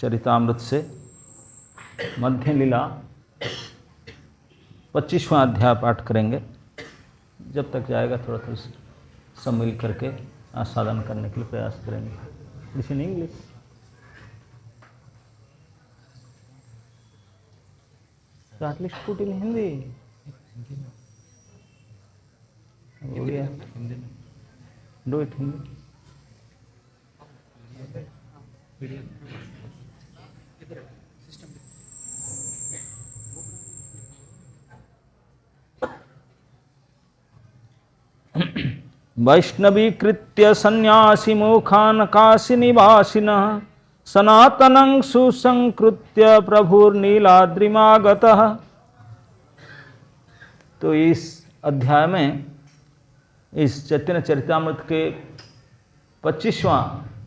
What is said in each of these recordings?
चरितामृत से मध्य लीला 25वां अध्याय पाठ करेंगे। जब तक जाएगा थोड़ा थोड़ा सब मिल करके आस्वादन करने के लिए प्रयास करेंगे। It's in English. So at least put in Hindi. Odia. Do it Hindi. वैष्णवीकृत्य सन्यासी मुखान काशी निवासिनः सनातनं सुसंकृत्य प्रभुर्नीलाद्रिमागतः। तो इस अध्याय में, इस चैतन्य चरितामृत के 25वां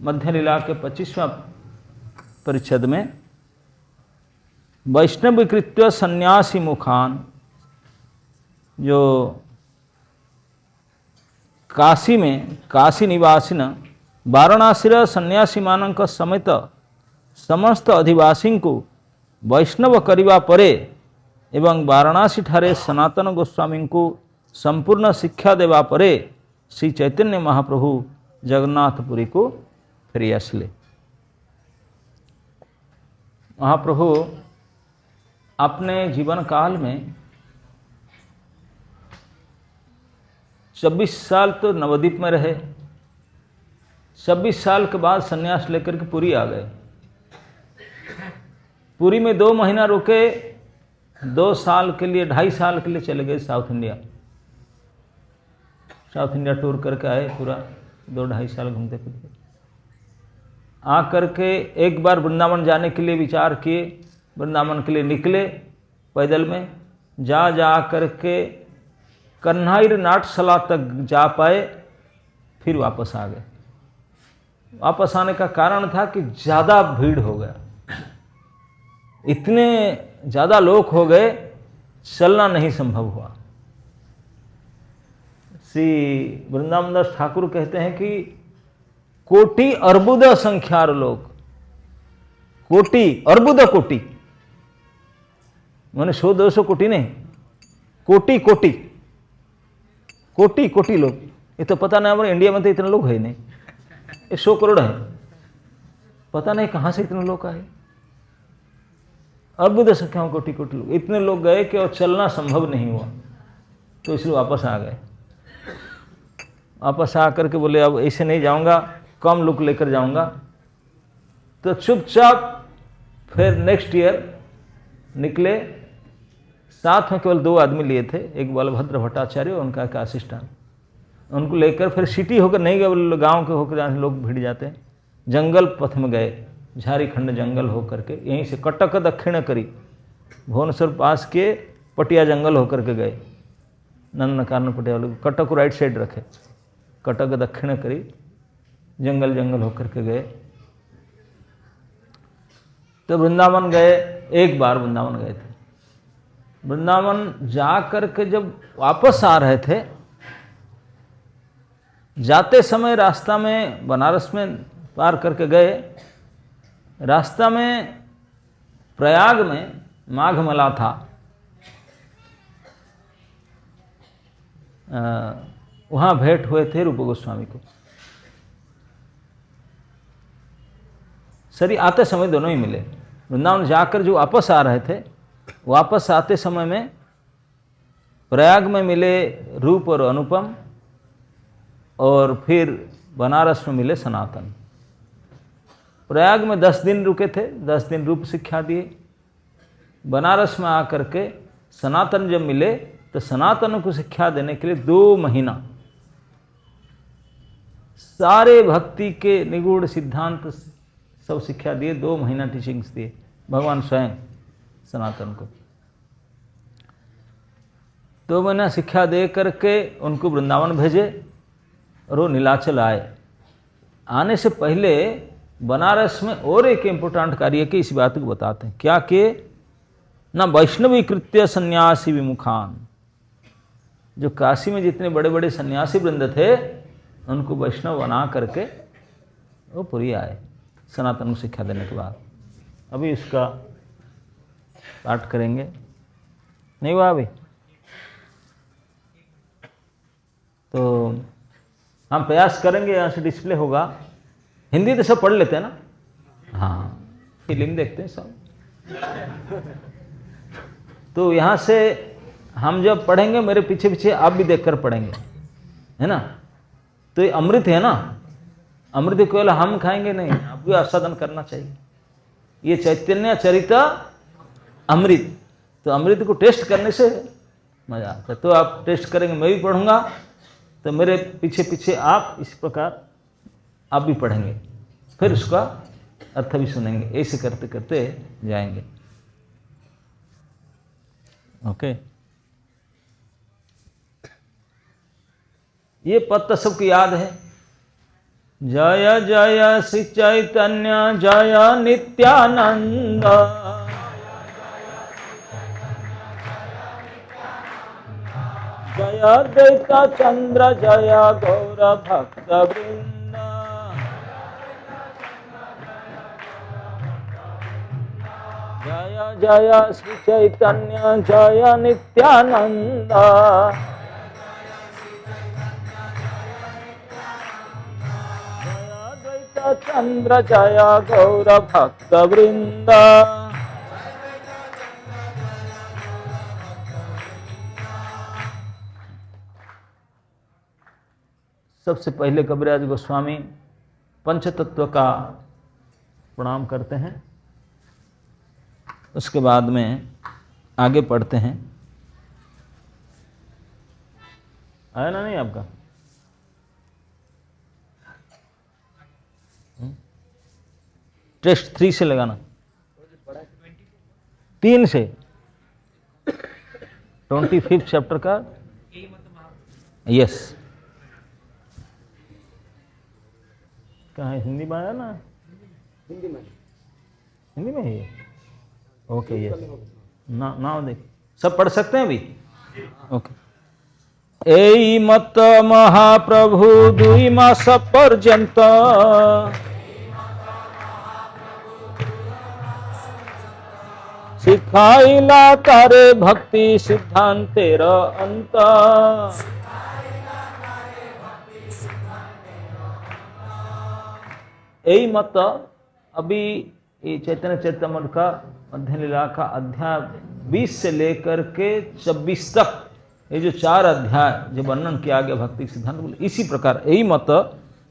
मध्य लीला के 25वां परिच्छद में वैष्णवीकृत्य सन्यासी मुखान, जो काशी में काशी निवासिन वाराणसी सन्यासी मानक समेत समस्त अधिवासी को वैष्णव करिबा परे एवं वाराणसी ठारे सनातन गोस्वामी को संपूर्ण शिक्षा देवा परे श्री चैतन्य महाप्रभु जगन्नाथपुरी को फेरी आसिले। महाप्रभु अपने जीवन काल में 26 साल तो नवद्वीप में रहे। 26 साल के बाद संन्यास लेकर के पुरी आ गए। पुरी में 2 महीना रुके, 2 साल के लिए 2.5 साल के लिए चले गए south India. South India tour करके आए, पूरा 2-2.5 साल घूमते फिरते आ करके एक बार वृंदावन जाने के लिए विचार किए। वृंदावन के लिए निकले पैदल में, जा करके कन्हाईर नाटशला तक जा पाए, फिर वापस आ गए। वापस आने का कारण था कि ज़्यादा भीड़ हो गया, इतने ज़्यादा लोग हो गए, चलना नहीं संभव हुआ। श्री वृंदावन दास ठाकुर कहते हैं कि कोटि अर्बुद संख्यार लोग, कोटि अर्बुद कोटि माने 100-200 कोटि नहीं, कोटि कोटि कोटि कोटि लोग। ये तो पता नहीं, हमारे इंडिया में तो इतने लोग है नहीं, ये 100 करोड़ है, पता नहीं कहाँ से इतने लोग आए। अर्बुद संख्या कोटि कोटि लोग, इतने लोग गए कि और चलना संभव नहीं हुआ, तो इसलिए वापस आ गए। वापस आ करके बोले अब ऐसे नहीं जाऊंगा, कम लोग लेकर जाऊंगा। तो चुपचाप फिर नेक्स्ट ईयर निकले। साथ में केवल 2 आदमी लिए थे, एक बलभद्र भट्टाचार्य और उनका एक असिस्टेंट। उनको लेकर फिर सिटी होकर नहीं गए, गांव के होकर जहाँ लोग भिड़ जाते हैं, जंगल पथ में गए। झारीखंड जंगल होकर के यहीं से कटक दक्षिण करी, भुवनेश्वर पास के पटिया जंगल होकर के गए। नन्न कारण पटिया लोग कटक राइट साइड रखे, कटक दक्षिण करी, जंगल होकर के गए। तो वृंदावन गए, एक बार वृंदावन गए थे। वृंदावन जा करके जब वापस आ रहे थे, जाते समय रास्ता में बनारस में पार करके गए। रास्ता में प्रयाग में माघ मेला था। वहाँ भेंट हुए थे रूप गोस्वामी को। सरी आते समय दोनों ही मिले। वृंदावन जाकर जो वापस आ रहे थे, वापस आते समय में प्रयाग में मिले रूप और अनुपम, और फिर बनारस में मिले सनातन। प्रयाग में 10 दिन रुके थे, 10 दिन रूप शिक्षा दिए। बनारस में आकर के सनातन जब मिले तो सनातन को शिक्षा देने के लिए 2 महीना सारे भक्ति के निगूढ़ सिद्धांत सब शिक्षा दिए। 2 महीना टीचिंग्स दिए भगवान स्वयं सनातन को। 2 महीना शिक्षा दे करके उनको वृंदावन भेजे और वो नीलाचल आए। आने से पहले बनारस में और एक इम्पोर्टेंट कार्य के इस बात को बताते हैं। क्या कि ना वैष्णवीकृत्य सन्यासी विमुखान, जो काशी में जितने बड़े बड़े सन्यासी वृंद थे उनको वैष्णव बना करके वो पुरी आए। सनातन को शिक्षा देने के बाद। अभी इसका पाठ करेंगे, नहीं हुआ अभी? तो हम प्रयास करेंगे, यहाँ से डिस्प्ले होगा। हिंदी तो सब पढ़ लेते हैं ना? हाँ, फिल्म देखते हैं सब। तो यहाँ से हम जब पढ़ेंगे, मेरे पीछे पीछे आप भी देखकर पढ़ेंगे, है ना? तो ये अमृत है ना, अमृत केवल हम खाएंगे नहीं, आप भी आस्वादन करना चाहिए। ये चैतन्य चरित अमृत, तो अमृत को टेस्ट करने से मजा आता है। तो आप टेस्ट करेंगे, मैं भी पढ़ूंगा, तो मेरे पीछे पीछे आप इस प्रकार आप भी पढ़ेंगे, फिर उसका अर्थ भी सुनेंगे, ऐसे करते करते जाएंगे। ओके, ये पद तो सबको याद है। जय जय श्री चैतन्य जय नित्यानंद, जय द्वैत चंद्र जय गौर भक्त वृंद, जय जय श्री चैतन्य जय नित्यानंद, जय द्वैत चंद्र जय गौर भक्त वृंद। सबसे पहले कबीरदास गोस्वामी पंचतत्व का प्रणाम करते हैं, उसके बाद में आगे पढ़ते हैं। आया ना नहीं आपका? टेस्ट 3 से लगाना, 3 से 25 चैप्टर का। यस, कहाँ है? हिंदी में आया ना? हिंदी में ही है। ओके, यस, ना देख, सब पढ़ सकते हैं अभी? ओके। एई मत महाप्रभु 2 मास पर्यंत, सिखाइला तारे भक्ति सिद्धांतेर अंत, यही मत। अभी ये चैतन्य चरितामृत का मध्य लीला का अध्याय 20 से लेकर के 26 तक, ये जो 4 अध्याय जो वर्णन किया गया भक्ति सिद्धांत, बोले इसी प्रकार यही मत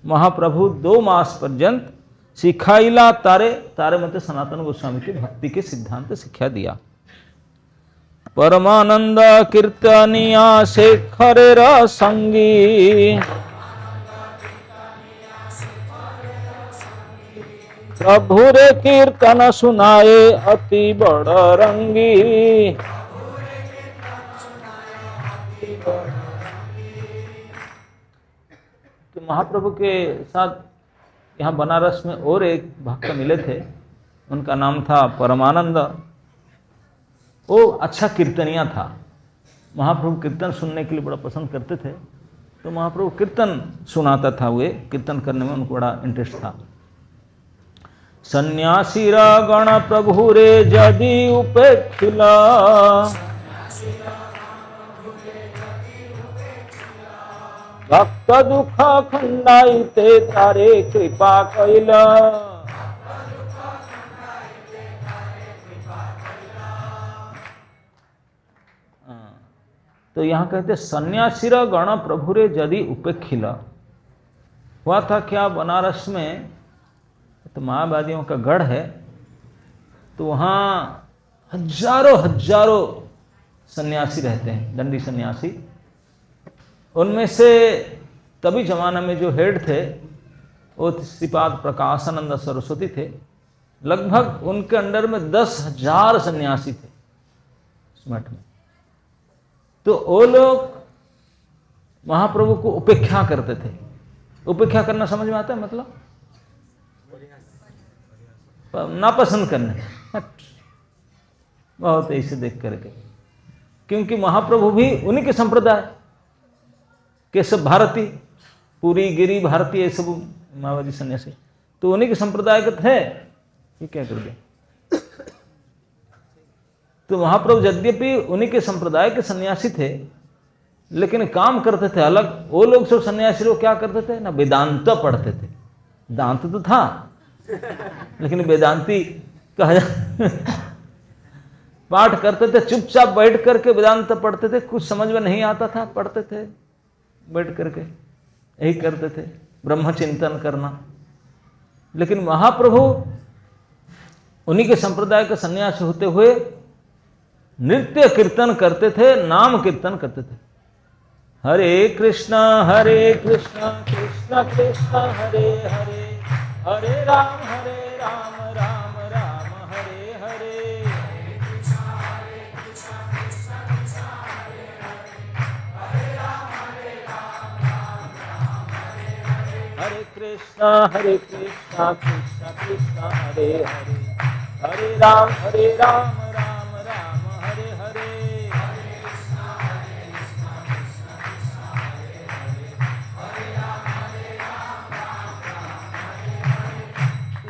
महाप्रभु 2 मास पर्यंत सिखाइला तारे, तारे मतलब सनातन गोस्वामी की भक्ति के सिद्धांत शिक्षा दिया। परमानंद कीर्तनिया शेखरेर संगी, प्रभु रे कीर्तन सुनाए अति बड़ रंगी। तो महाप्रभु के साथ यहाँ बनारस में और एक भक्त मिले थे, उनका नाम था परमानंद। वो अच्छा कीर्तनिया था, महाप्रभु कीर्तन सुनने के लिए बड़ा पसंद करते थे, तो महाप्रभु कीर्तन सुनाता था, वे कीर्तन करने में उनको बड़ा इंटरेस्ट था। सन्यासी गण प्रभु रे जदि उपेक्षिला, भक्त दुख खंडाइते तारे कृपा कैला। तो यहाँ कहते सन्यासी गण प्रभु रे जदि उपेक्षिला। हुआ था क्या, बनारस में तो मायावादियों का गढ़ है, तो वहाँ हजारों सन्यासी रहते हैं, दंडी सन्यासी। उनमें से तभी जमाना में जो हेड थे वो श्रीपाद प्रकाशानंद सरस्वती थे। लगभग उनके अंडर में 10,000 सन्यासी थे उस मठ में। तो वो लोग महाप्रभु को उपेक्षा करते थे। उपेक्षा करना समझ में आता है? मतलब नापसंद करने, बहुत ऐसे देख करके, क्योंकि महाप्रभु भी उन्हीं के संप्रदाय केशव भारती, पूरी गिरी भारती, ये सब मायावादी सन्यासी। तो उन्हीं के संप्रदाय के थे, ये क्या कर दिया। तो महाप्रभु यद्यपि उन्हीं के संप्रदाय के सन्यासी थे, लेकिन काम करते थे अलग। वो लोग सब सन्यासी लोग क्या करते थे ना, वेदांत पढ़ते थे। दांत तो था लेकिन वेदांती कहा पाठ करते थे, चुपचाप बैठ करके वेदांत पढ़ते थे। कुछ समझ में नहीं आता था, पढ़ते थे बैठ करके, यही करते थे, ब्रह्म चिंतन करना। लेकिन महाप्रभु उन्हीं के संप्रदाय का सन्यासी होते हुए नृत्य कीर्तन करते थे, नाम कीर्तन करते थे। हरे कृष्णा कृष्णा कृष्णा हरे हरे, हरे राम राम राम हरे हरे। हरे कृष्णा कृष्णा कृष्णा हरे हरे, हरे राम राम हरे हरे। हरे कृष्णा कृष्णा कृष्णा हरे हरे, हरे राम राम राम हरे हरे।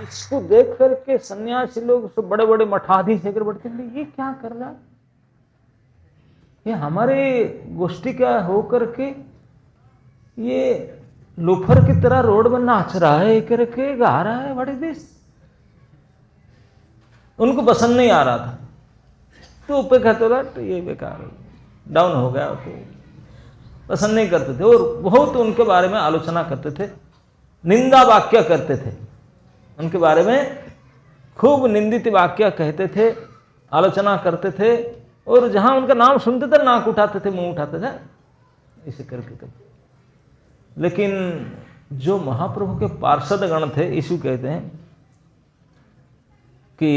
इसको देख करके सन्यासी लोग सब बड़े बड़े मठाधीश लेकर बैठते थे, ये क्या कर रहा है, ये हमारे गोष्ठी का हो करके ये लोफर की तरह रोड में नाच रहा है, करके गा रहा है, बड़े देश। उनको पसंद नहीं आ रहा था, तो पे कहते रहा ये बेकार डाउन हो गया, तो पसंद नहीं करते थे और बहुत उनके बारे में आलोचना करते थे, निंदा वाक्य करते थे, उनके बारे में खूब निंदित वाक्य कहते थे, आलोचना करते थे। और जहां उनका नाम सुनते थे नाक उठाते थे, मुंह उठाते थे, इसे करके करते। लेकिन जो महाप्रभु के पार्षद गण थे, यीशु कहते हैं कि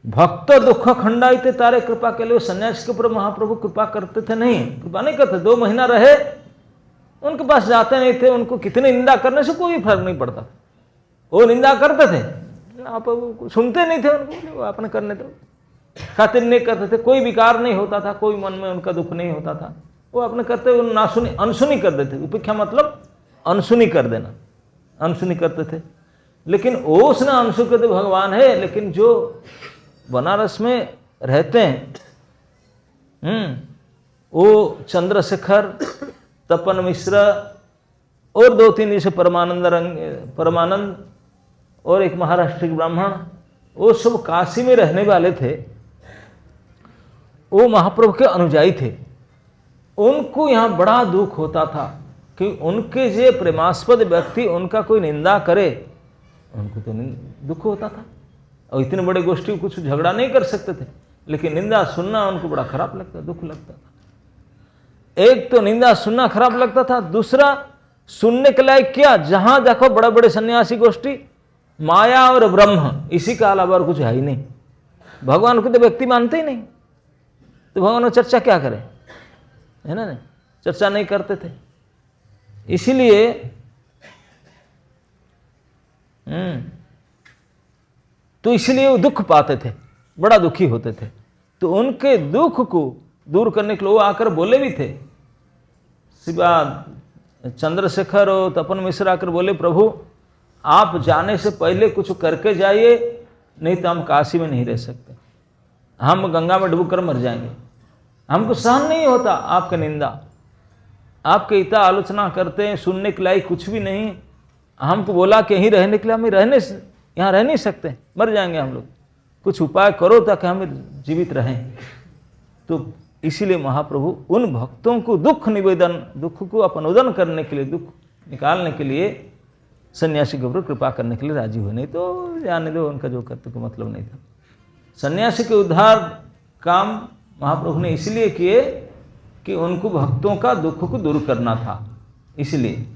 भक्त दुख खंडाइते तारे कृपा के लिए, सन्यासी के ऊपर महाप्रभु कृपा करते थे नहीं, कृपा नहीं करते। 2 महीना रहे, उनके पास जाते नहीं थे, उनको कितनी निंदा करने से कोई फर्क नहीं पड़ता। वो निंदा करते थे, आप सुनते नहीं थे उनको, वो अपने करने दो, खातिर नहीं करते थे, कोई विकार नहीं होता था, कोई मन में उनका दुख नहीं होता था, वो अपने करते हुए नासुनी अनसुनी कर देते। उपेक्षा मतलब अनसुनी कर देना, अनसुनी करते थे। लेकिन वो उसने अनसु के भगवान है, लेकिन जो बनारस में रहते हैं वो चंद्रशेखर, तपन मिश्र और 2-3 जैसे परमानंद और एक महाराष्ट्र ब्राह्मण, वो सब काशी में रहने वाले थे, वो महाप्रभु के अनुयायी थे। उनको यहाँ बड़ा दुख होता था कि उनके जे प्रेमास्पद व्यक्ति उनका कोई निंदा करे, उनको तो दुख होता था। और इतने बड़े गोष्ठी कुछ झगड़ा नहीं कर सकते थे, लेकिन निंदा सुनना उनको बड़ा खराब लगता, दुख लगता था। एक तो निंदा सुनना खराब लगता था, दूसरा सुनने के लायक क्या, जहां देखो बड़े बड़े सन्यासी गोष्ठी, माया और ब्रह्म, इसी का अलावा और कुछ है ही नहीं। भगवान को तो व्यक्ति मानते ही नहीं, तो भगवान में चर्चा क्या करें, है ना, नहीं चर्चा नहीं करते थे। इसीलिए तो इसलिए वो दुख पाते थे, बड़ा दुखी होते थे। तो उनके दुख को दूर करने के लिए वो आकर बोले भी थे, शिवा चंद्रशेखर और तपन मिश्र आकर बोले, प्रभु आप जाने से पहले कुछ करके जाइए, नहीं तो हम काशी में नहीं रह सकते, हम गंगा में डूब कर मर जाएंगे। हमको सहन नहीं होता आपकी निंदा, आपके इतना आलोचना करते हैं, सुनने के लायक कुछ भी नहीं। हमको बोला कि यहीं रहने के लिए, हम यहाँ रह नहीं सकते, मर जाएंगे हम लोग, कुछ उपाय करो ताकि हम जीवित रहें। तो इसीलिए महाप्रभु उन भक्तों को दुख निवेदन, दुख को अपनोदन करने के लिए, दुख निकालने के लिए सन्यासी के ऊपर कृपा करने के लिए राजी हुए। नहीं तो जाने दो, उनका जो करते को मतलब नहीं था। सन्यासी के उद्धार काम महाप्रभु ने इसलिए किए कि उनको भक्तों का दुख को दूर करना था, इसलिए।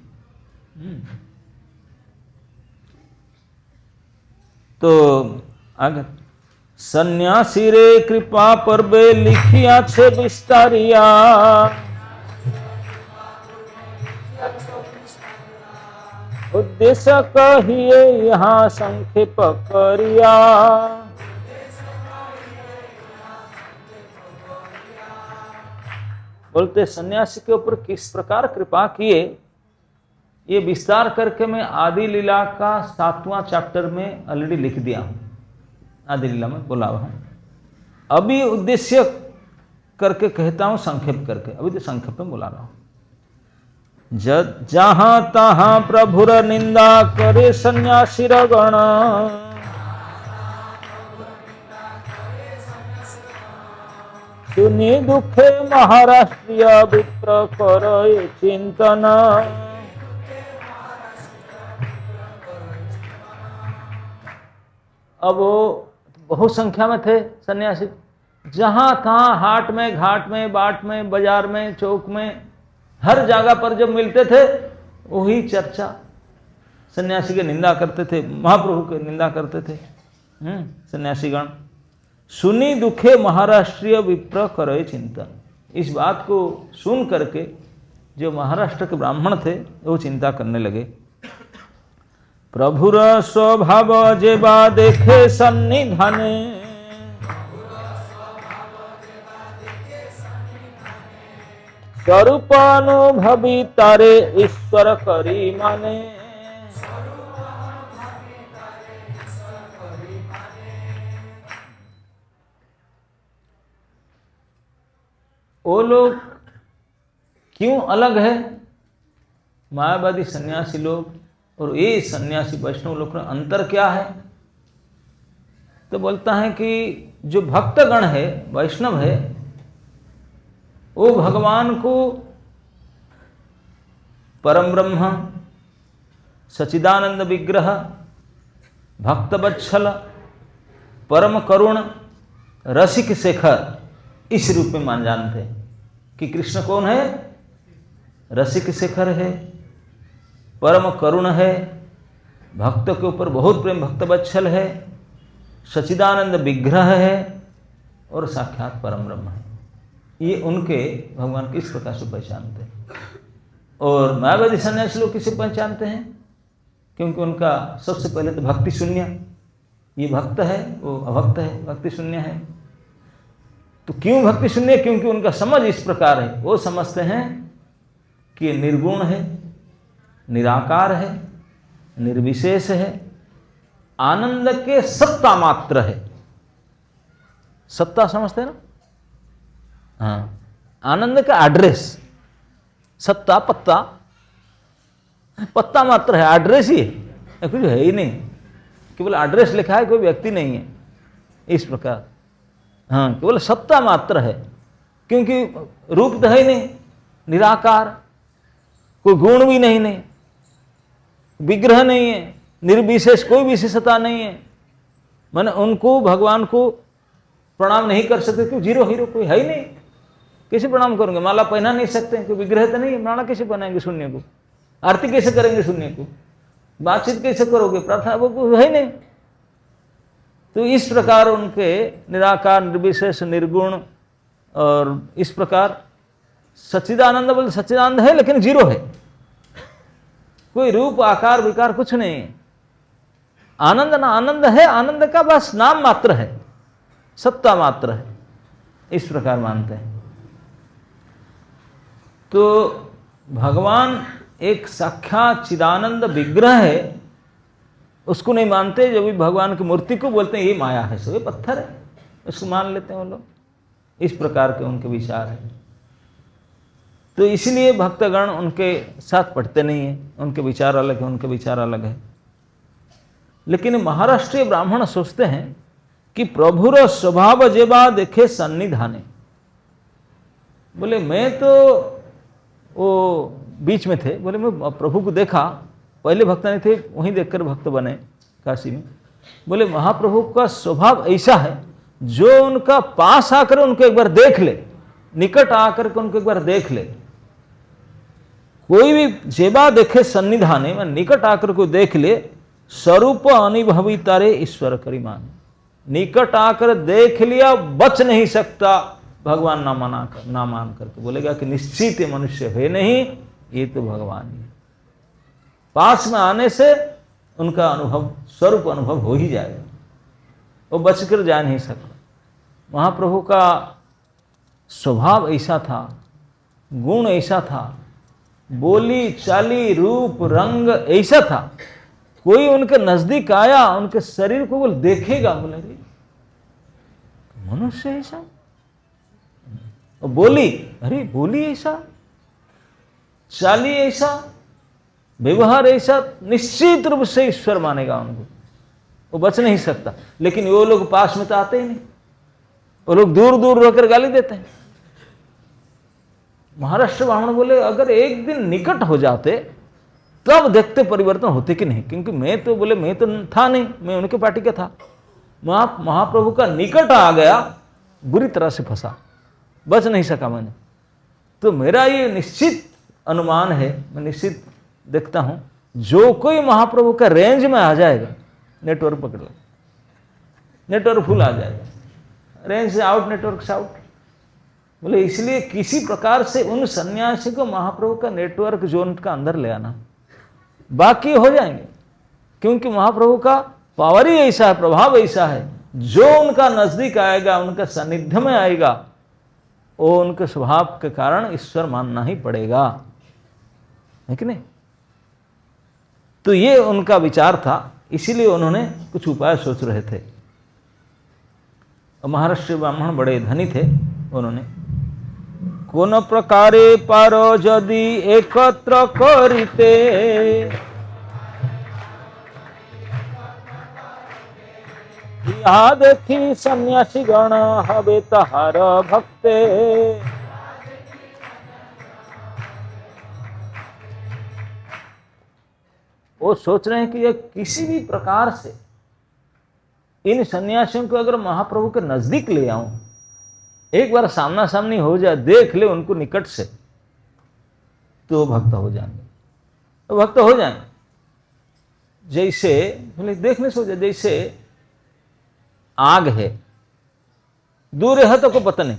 तो आगे, सन्यासी रे कृपा परबे लिखिया छे विस्तारिया, उद्देश्य कहिए यहाँ संक्षेप करिया। बोलते सन्यासी के ऊपर किस प्रकार कृपा किए, ये विस्तार करके मैं आदि लीला का 7वां चैप्टर में ऑलरेडी लिख दिया हूँ, आदि लीला में बोला हुआ हूँ। अभी उद्देश्य करके कहता हूँ संक्षेप करके, अभी तो संक्षेप में बोला रहा हूँ। जहां तहां प्रभुर निंदा करे सन्यासी गण, सुनी दुखे महाराष्ट्रीय विप्र करे चिंतन। अब वो बहुत संख्या में थे सन्यासी, जहां तहां हाट में, घाट में, बाट में, बाजार में, चौक में, हर जगह पर जब मिलते थे वही चर्चा, सन्यासी की निंदा करते थे, महाप्रभु की निंदा करते थे सन्यासीगण। सुनी दुखे महाराष्ट्रीय विप्र करे चिंतन। इस बात को सुन करके जो महाराष्ट्र के ब्राह्मण थे वो चिंता करने लगे। प्रभुर स्वभाव जेबा देखे सन्निधाने, स्वरूपानुभवी तारे ईश्वर करी माने। वो लोग क्यों अलग है, मायावादी सन्यासी लोग और ये सन्यासी वैष्णव लोग का अंतर क्या है? तो बोलता है कि जो भक्तगण है, वैष्णव है, वो भगवान को परम ब्रह्म, सच्चिदानंद विग्रह, भक्तवत्सल, परम करुण, रसिक शेखर इस रूप में मान जानते हैं कि कृष्ण कौन है? रसिक शेखर है, परम करुण है, भक्त के ऊपर बहुत प्रेम, भक्तवत्सल है, सच्चिदानंद विग्रह है और साक्षात परम ब्रह्म है। ये उनके भगवान किस प्रकार से पहचानते हैं। और मायावादी सन्यासी लोग किसे पहचानते हैं? क्योंकि उनका सबसे पहले तो भक्ति शून्य, ये भक्त है वो अभक्त है, भक्ति शून्य है। तो क्यों भक्ति शून्य? क्योंकि उनका समझ इस प्रकार है, वो समझते हैं कि निर्गुण है, निराकार है, निर्विशेष है, आनंद के सत्ता मात्र है। सत्ता समझते हैं ना? हाँ, आनंद का एड्रेस, सत्ता पत्ता, पत्ता मात्र है, एड्रेस ही है, कुछ है ही नहीं, केवल एड्रेस लिखा है, कोई व्यक्ति नहीं है इस प्रकार। हाँ, केवल सत्ता मात्र है, क्योंकि रूप तो है ही नहीं, निराकार, कोई गुण भी नहीं, विग्रह नहीं है, निर्विशेष, कोई विशेषता नहीं है। माने उनको, भगवान को प्रणाम नहीं कर सकते, क्यों? जीरो हीरो, कोई है ही नहीं, कैसे प्रणाम करोगे? माला पहना नहीं सकते, कोई विग्रह तो नहीं है, माला कैसे पहनाएंगे शून्य को? आरती कैसे करेंगे शून्य को? बातचीत कैसे करोगे? प्रार्थना, वो है नहीं। तो इस प्रकार उनके निराकार, निर्विशेष, निर्गुण और इस प्रकार सच्चिदानंद, बोल सच्चिदानंद है लेकिन जीरो है, कोई रूप आकार विकार कुछ नहीं है। आनंद ना आनंद है, आनंद का बस नाम मात्र है, सत्ता मात्र है, इस प्रकार मानते हैं। तो भगवान एक साक्षात चिदानंद विग्रह है, उसको नहीं मानते। जब भी भगवान की मूर्ति को बोलते हैं ये माया है, सो ये पत्थर है, उसको मान लेते हैं वो लोग। इस प्रकार के उनके विचार है। तो इसलिए भक्तगण उनके साथ पढ़ते नहीं है, उनके विचार अलग है, उनके विचार अलग है। लेकिन महाराष्ट्रीय ब्राह्मण सोचते हैं कि प्रभुर स्वभाव जेबा देखे सन्निधाने। बोले मैं तो वो बीच में थे, बोले मैं प्रभु को देखा, पहले भक्त नहीं थे, वहीं देखकर भक्त बने काशी में। बोले महाप्रभु का स्वभाव ऐसा है, जो उनका पास आकर उनको एक बार देख ले, निकट आकर के उनको एक बार देख ले, कोई भी जेबा देखे सन्निधाने में, निकट आकर को देख ले, स्वरूप अनुभवी तारे ईश्वर करी मान। निकट आकर देख लिया, बच नहीं सकता भगवान ना मान करके, बोलेगा कि निश्चित ये मनुष्य है नहीं, ये तो भगवान ही है। पास में आने से उनका अनुभव, स्वरूप अनुभव हो ही जाएगा, वो बचकर जा नहीं सकता। महाप्रभु का स्वभाव ऐसा था, गुण ऐसा था, बोली चाली रूप रंग ऐसा था, कोई उनके नजदीक आया उनके शरीर को बोल देखेगा, बोले रे मनुष्य ऐसा, और बोली, अरे बोली ऐसा, चाली ऐसा, व्यवहार ऐसा, निश्चित रूप से ईश्वर मानेगा उनको, वो बच नहीं सकता। लेकिन वो लोग पास में तो आते ही नहीं, वो लोग दूर दूर रहकर गाली देते हैं। महाराष्ट्र ब्राह्मण बोले अगर एक दिन निकट हो जाते तब देखते परिवर्तन होते कि नहीं, क्योंकि मैं तो बोले मैं तो था नहीं, मैं उनके पार्टी का था। महाप्रभु का निकट आ गया, बुरी तरह से फंसा, बच नहीं सका मैंने। तो मेरा ये निश्चित अनुमान है, मैं निश्चित देखता हूं, जो कोई महाप्रभु का रेंज में आ जाएगा नेटवर्क पकड़ ले, नेटवर्क फुल आ जाएगा, रेंज से आउट नेटवर्क से आउट। बोले इसलिए किसी प्रकार से उन सन्यासी को महाप्रभु का नेटवर्क जोन का अंदर ले आना, बाकी हो जाएंगे, क्योंकि महाप्रभु का पावर ही ऐसा है, प्रभाव ऐसा है, जो उनका नजदीक आएगा, उनका सानिध्य में आएगा, वो उनके स्वभाव के कारण ईश्वर मानना ही पड़ेगा, है कि नहीं। तो ये उनका विचार था, इसीलिए उन्होंने कुछ उपाय सोच रहे थे। महाराष्ट्र ब्राह्मण बड़े धनी थे, उन्होंने कोन प्रकारे पार यदि एकत्र करिते, इहा देखी सन्यासी गण हवे तहार भक्ते। वो सोच रहे हैं कि ये किसी भी प्रकार से इन सन्यासियों को अगर महाप्रभु के नजदीक ले आऊं, एक बार सामना सामनी हो जाए, देख ले उनको निकट से, तो भक्त हो जाएंगे, तो भक्त हो जाएंगे। जैसे बोले देखने से हो जाए, जैसे आग है, दूर है तो कोई पता नहीं,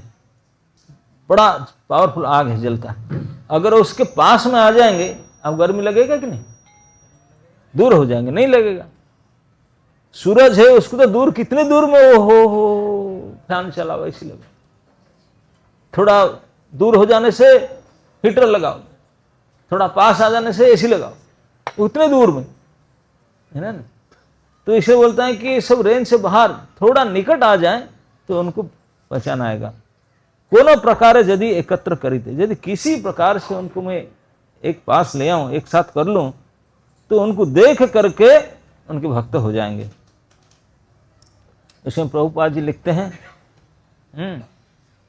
बड़ा पावरफुल आग है, जलता है, अगर उसके पास में आ जाएंगे, अब गर्मी लगेगा कि नहीं, दूर हो जाएंगे, नहीं लगेगा। सूरज है, उसको तो दूर, कितने दूर में हो फैन चलाओ ऐसी लगे, थोड़ा दूर हो जाने से हीटर लगाओ, थोड़ा पास आ जाने से एसी लगाओ, उतने दूर में है ना। तो इसे बोलता है कि सब रेंज से बाहर थोड़ा निकट आ जाए तो उनको पहचान आएगा। कोनो प्रकार यदि एकत्र करीते, यदि किसी प्रकार से उनको मैं एक पास ले आऊं, एक साथ कर लूं, तो उनको देख करके उनके भक्त हो जाएंगे। इसमें प्रभुपाद जी लिखते हैं,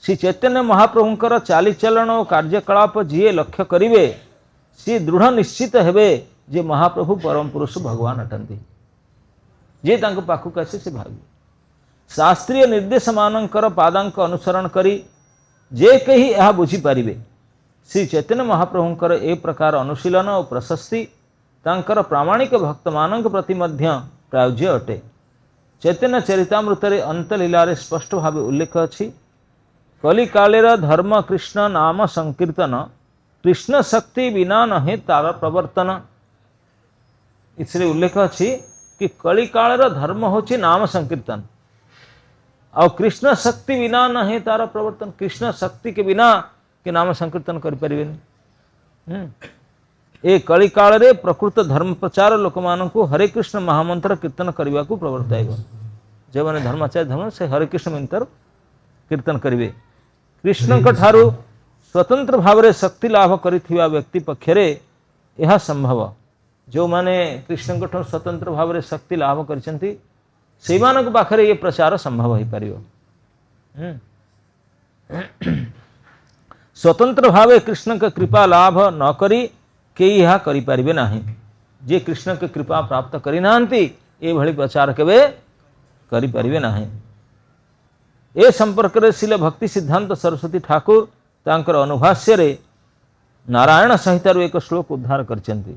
श्री चैतन्य महाप्रभुंकर चाली चलन और कार्यकलाप जीए लक्ष्य करिवे, सी दृढ़ निश्चित हेबे जे महाप्रभु परम पुरुष भगवान अटंती। जे तांको पाखु कैसे से भागी शास्त्रीय निर्देश मानकर पादांक अनुसरण करी जे कही यह बुझी पारिबे। श्री चैतन्य महाप्रभुंकर ए प्रकार अनुशीलन और प्रशस्ति तांकर प्रामाणिक भक्त मानक प्रति मध्य प्रायोज्य अटे। चैतन्य चरितामृत अंतलीलारे स्पष्ट भाव उल्लेख अच्छी, कलिकालेर धर्म कृष्ण नाम संकीर्तन, कृष्ण शक्ति बिना नहे तार प्रवर्तन। इसलिए उल्लेख अच्छी कि कलिकालेर धर्म होची नाम संकीर्तन, और कृष्ण शक्ति बिना नहे तार प्रवर्तन, कृष्ण शक्ति के बिना के नाम संकीर्तन कर पारिबेनि। ए कलिकाल रे प्रकृत धर्म प्रचार लोक मान को हरे कृष्ण महामंत्र कीर्तन करने को प्रवर्ताएगा। जब मैंने धर्माचार्य धर्म से हरे कृष्ण मंत्र कीर्तन करिवे। कृष्ण ठारू स्वतंत्र भाव रे शक्ति लाभ करिथिबा व्यक्ति पक्षरे यह संभव। जो माने कृष्ण ठारू स्वतंत्र भाव रे शक्ति लाभ करिसंती सेमानक पाखरे ये प्रचार संभव हो पारियो। स्वतंत्र भावे कृष्ण का कृपा लाभ न करी के यह करि पारिबे नाही। जे कृष्ण के कृपा प्राप्त करि नांती ए भली प्रचार केबे करि पारिबे नाही। ए संपर्क रे शिल भक्ति सिद्धांत सरस्वती ठाकुर तांकर अनुभाष्य रे नारायण संहिता रो एक श्लोक उद्धार करचंती।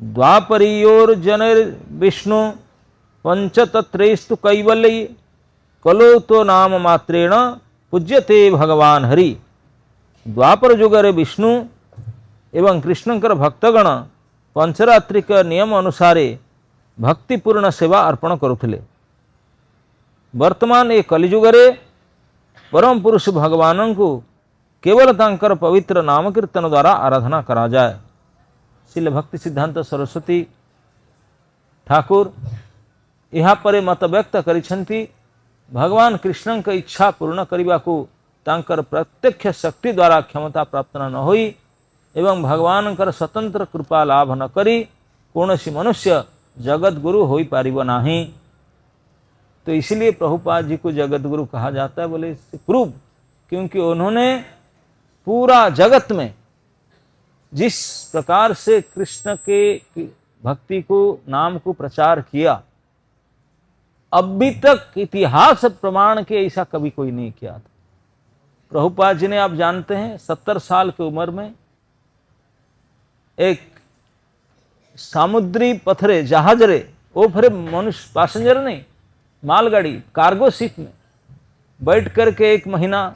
द्वापरियोर जनर विष्णु पंचतत्रेस्तु कैवल्य, कलो तो नाम मात्रेण पूज्यते भगवान हरि। द्वापर युगरे विष्णु एवं कृष्णंकर भक्तगण पंचरात्रिक नियम अनुसारे भक्तिपूर्ण सेवा अर्पण करुथिले। वर्तमान ए कलिजुगरे परम पुरुष भगवान को केवल तांकर पवित्र नाम कीर्तन द्वारा आराधना करा जाए। श्रील भक्ति सिद्धांत सरस्वती ठाकुर यहाँ पर मत व्यक्त करिछन्ति भगवान कृष्ण की इच्छा पूर्ण करने को तांकर प्रत्यक्ष शक्ति द्वारा क्षमता प्राप्त न होई एवं भगवान कर स्वतंत्र कृपा लाभ न करी कौनसी मनुष्य जगत गुरु हो पारिब नाही। तो इसलिए प्रभुपाद जी को जगत गुरु कहा जाता है। बोले इससे प्रूव, क्योंकि उन्होंने पूरा जगत में जिस प्रकार से कृष्ण के भक्ति को नाम को प्रचार किया, अभी तक इतिहास प्रमाण के ऐसा कभी कोई नहीं किया था। प्रभुपाद जी ने आप जानते हैं 70 साल की उम्र में एक समुद्री पथरे जहाजरे वो फिर मनुष्य पैसेंजर नहीं, मालगाड़ी कार्गो शिप में बैठ करके 1 महीना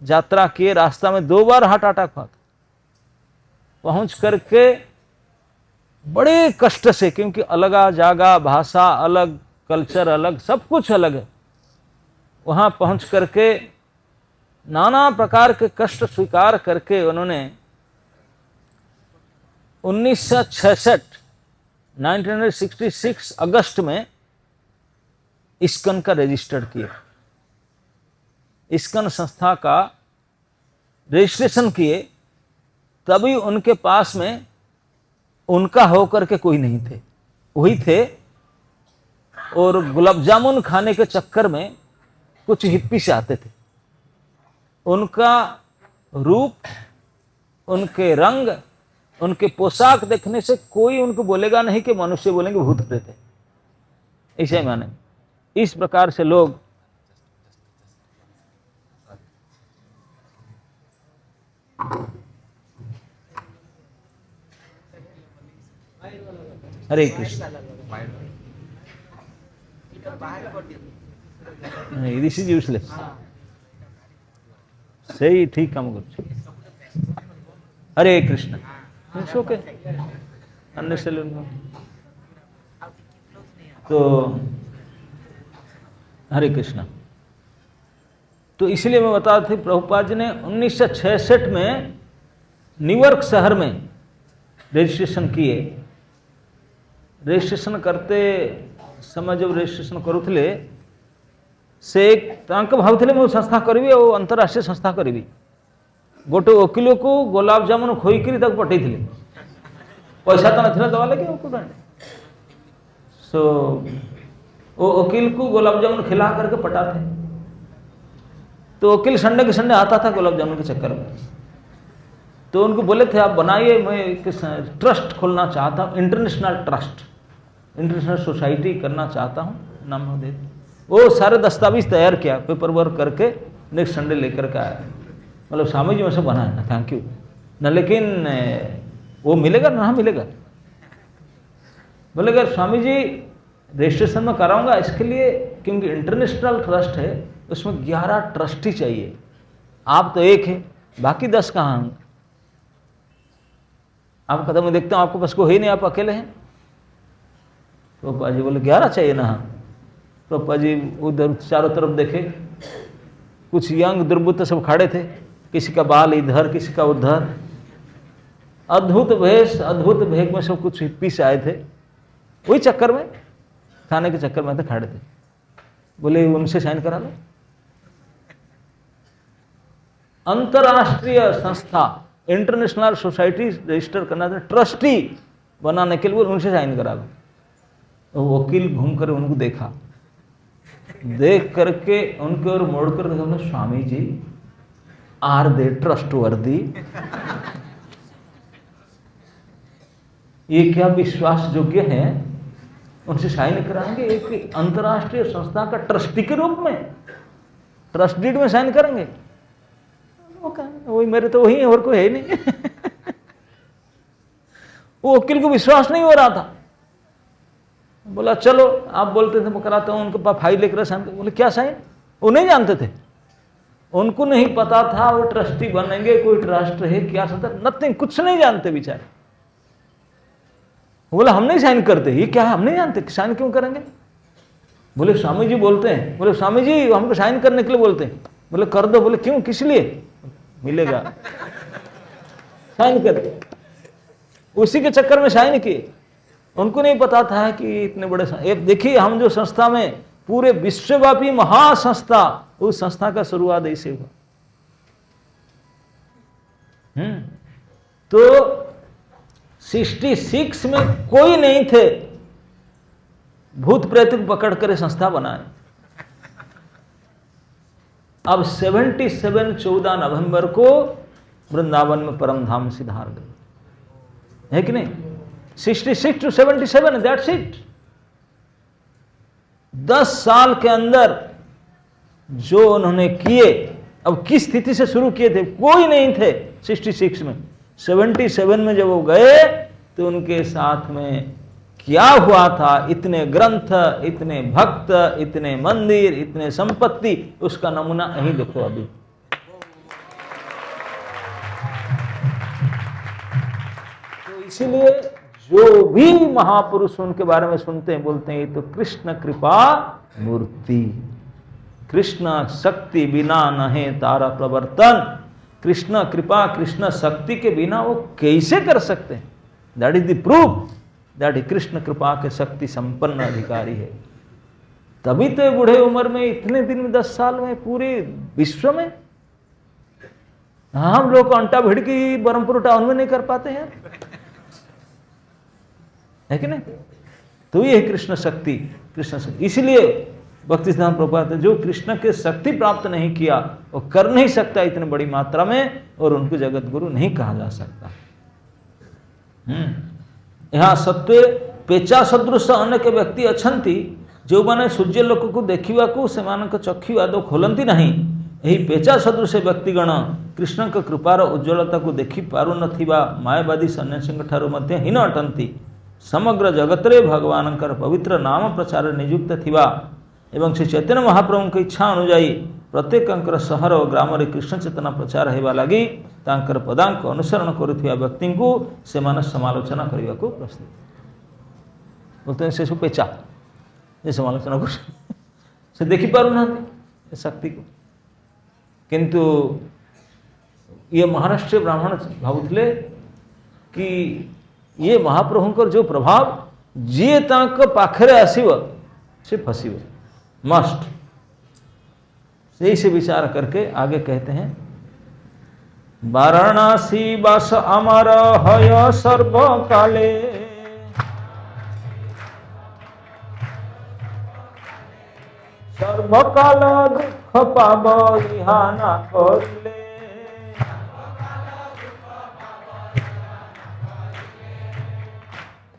यात्रा किए। रास्ता में 2 बार हार्ट अटैक हुआ था। पहुंच करके बड़े कष्ट से, क्योंकि अलग जागा, भाषा अलग, कल्चर अलग, सब कुछ अलग है, वहां पहुंच करके नाना प्रकार के कष्ट स्वीकार करके उन्होंने 1966 अगस्त में इस्कन का रजिस्टर किया। इस्कन संस्था का रजिस्ट्रेशन किए, तभी उनके पास में उनका होकर के कोई नहीं थे, वही थे। और गुलाब जामुन खाने के चक्कर में कुछ हिप्पी से आते थे। उनका रूप, उनके रंग, उनके पोशाक देखने से कोई उनको बोलेगा नहीं कि मनुष्य, बोलेंगे भूत प्रेत है, ऐसे माने। इस प्रकार से लोग हरे कृष्ण दिस इज यूजलेस सही ठीक काम कर। हरे कृष्ण ओके तो हरे कृष्ण। तो इसलिए मैं बता रहा था, प्रभुपाद जी ने 1966 में न्यूयॉर्क शहर में रजिस्ट्रेशन किए। रजिस्ट्रेशन करते समय जब रजिस्ट्रेशन करुले से भावुले मु संस्था करी और अंतरराष्ट्रीय संस्था करी। गोटे वकिल को गुलाब जामुन खोईकरी पठे पैसा तो ना दवा लगे सो वो वकील को गुलाब जामुन खिला करके पटाते। तो वकील संडे के संडे आता था गुलाब जामुन के चक्कर में। तो उनको बोले थे आप बनाइए, मैं एक ट्रस्ट खोलना चाहता हूँ, इंटरनेशनल ट्रस्ट, इंटरनेशनल सोसाइटी करना चाहता हूँ, नाम दे। वो सारे दस्तावेज तैयार किया, पेपर वर्क करके नेक्स्ट संडे लेकर के आया। मतलब स्वामी जी में से बना है ना, थैंक यू ना, लेकिन वो मिलेगा ना मिलेगा। बोले अगर स्वामी जी रजिस्ट्रेशन में कराऊंगा इसके लिए, क्योंकि इंटरनेशनल ट्रस्ट है, उसमें 11 ट्रस्टी चाहिए, आप तो एक है, बाकी 10 कहाँ होंगे? आप कदम में देखता हूँ आपको पास को है नहीं, आप अकेले हैं। तो पापा जी बोले 11 चाहिए ना। पापा जी उधर चारों तरफ देखे, कुछ यंग दुर्बुत सब खड़े थे, किसी का बाल इधर, किसी का उधर, अद्भुत वेश, अद्भुत भेग में सब कुछ हिप्पी से आए थे। वही चक्कर में, खाने के चक्कर में थे, खड़े थे। बोले उनसे साइन करा लो। अंतरराष्ट्रीय संस्था, इंटरनेशनल सोसाइटी रजिस्टर करना था, ट्रस्टी बनाने के लिए उनसे साइन करा लो। तो वकील घूम कर उनको देखा, देख करके उनके और मोड़ कर देखा, Swami ji are they trust वर्दी? ये क्या विश्वास योग्य है? उनसे साइन कराएंगे एक अंतरराष्ट्रीय संस्था का ट्रस्टी के रूप में, ट्रस्ट डीड में साइन करेंगे? वही मेरे तो वही है, और कोई है नहीं। वो वकील को विश्वास नहीं हो रहा था। बोला चलो आप बोलते थे मैं कराता हूँ, उनके पास फाइल लेकर साइन। बोले क्या साइन? वो नहीं जानते थे, उनको नहीं पता था वो ट्रस्टी बनेंगे, कोई ट्रस्ट है क्या सदर, नथिंग, कुछ नहीं जानते बेचारे। बोला हम नहीं साइन करते। ये क्या है, हम नहीं जानते, साइन क्यों करेंगे? बोले स्वामी जी बोलते हैं। बोले स्वामी जी हमको साइन करने के लिए बोलते हैं। बोले कर दो। बोले क्यों, किस लिए? मिलेगा, साइन कर दिया। उसी के चक्कर में साइन किए। उनको नहीं पता था कि इतने बड़े देखिए, हम जो संस्था में पूरे विश्वव्यापी महासंस्था, उस संस्था का शुरुआत ऐसे हुआ। तो 66 में कोई नहीं थे, भूत प्रेत को पकड़ कर संस्था बनाए। अब 77 14 नवंबर को वृंदावन में परम धाम सिधार गए, है कि नहीं? 66 to 77, दैट्स इट। 10 साल के अंदर जो उन्होंने किए, अब किस स्थिति से शुरू किए थे? कोई नहीं थे 66 में। 77 में जब वो गए तो उनके साथ में क्या हुआ था? इतने ग्रंथ, इतने भक्त, इतने मंदिर, इतने संपत्ति, उसका नमूना यहीं देखो अभी। तो इसीलिए जो भी महापुरुष उनके बारे में सुनते हैं, बोलते हैं ये तो कृष्ण कृपा मूर्ति, कृष्ण शक्ति बिना नहे तारा प्रवर्तन। कृष्ण कृपा, कृष्ण शक्ति के बिना वो कैसे कर सकते हैं? That is the proof that Krishna कृपा के शक्ति संपन्न अधिकारी है। तभी तो बूढ़े उम्र में, इतने दिन में, 10 साल में, पूरे विश्व में हम लोग अंटा भिड़की बरमपुर टाउन में नहीं कर पाते हैं, है कि नहीं? तो ये है कृष्ण शक्ति, कृष्ण शक्ति। इसलिए भक्ति सिद्धांत प्रभुपाद, जो कृष्ण के शक्ति प्राप्त नहीं किया वो कर नहीं सकता इतनी बड़ी मात्रा में, और उनको जगत गुरु नहीं कहा जा सकता। यहाँ सत्य पेचा सदृश अनेक व्यक्ति अछंती जो माने सूर्य लोक को देखा से चक्षु आदौ खोलती नहीं। यही पेचा सदृश व्यक्तिगण कृष्ण के कृपार उज्ज्वलता को देखि पारु नथिबा मायावादी सन्यासी ठारू मध्य हीन अटंती। समग्र जगतरे भगवान पवित्र नाम प्रचार नियुक्त थिबा एवं श्री चैतन्य महाप्रभु की इच्छा अनुजाई प्रत्येक सहर और ग्राम में कृष्ण चेतना प्रचार होगा लगी तांकर पदांक अनुसरण करुवा व्यक्ति को से समालोचना करने को प्रस्तुत बोलते हैं। से सब पेचा ये समालोचना कर से देखी पारु ना शक्ति को, किंतु ये महाराष्ट्र ब्राह्मण भावुले कि ये महाप्रभुंकर जो प्रभाव जी तांक पाखरे आसीव से फसीव मस्ट, यही से विचार करके आगे कहते हैं। वाराणसी वास अमर हय सर्व काले सर्वकाल दुख पाब इहा ना करिले।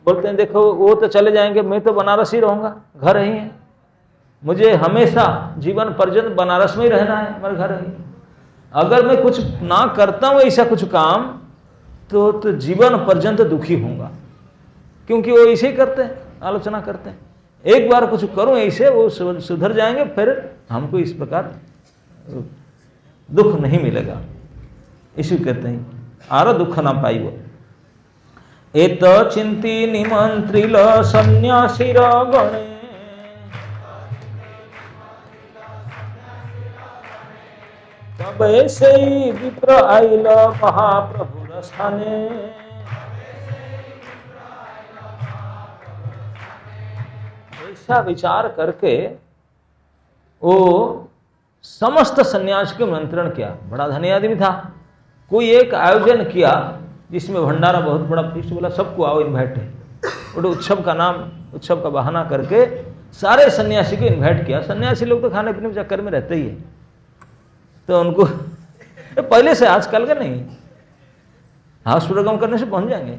बोलते हैं देखो वो तो चले जाएंगे, मैं तो बनारस ही रहूंगा, घर ही है, मुझे हमेशा जीवन पर्यंत बनारस में ही रहना है, मेरा घर है। अगर मैं कुछ ना करता हूँ ऐसा कुछ काम तो जीवन पर्यंत दुखी होऊंगा, क्योंकि वो ऐसे ही करते हैं, आलोचना करते हैं। एक बार कुछ करूं ऐसे वो सुधर जाएंगे, फिर हमको इस प्रकार दुख नहीं मिलेगा, इसी कहते हैं आरो दुख ना पाइब। एत चिंती निमंत्रिल सन्यासीर गणे तबे से विप्र आइल महाप्रभुर स्थाने। ऐसा विचार करके वो समस्त सन्यासी को निमंत्रण किया। बड़ा धनी आदमी था। कोई एक आयोजन किया जिसमें भंडारा बहुत बड़ा फीस्ट, बोला सबको आओ इन्वाइट है। और उत्सव का नाम, उत्सव का बहाना करके सारे सन्यासी को इन्वाइट किया। सन्यासी लोग तो खाने पीने के चक्कर में रहते ही है, तो उनको पहले से, आजकल का नहीं, हाउस प्रोग्राम करने से पहुंच जाएंगे।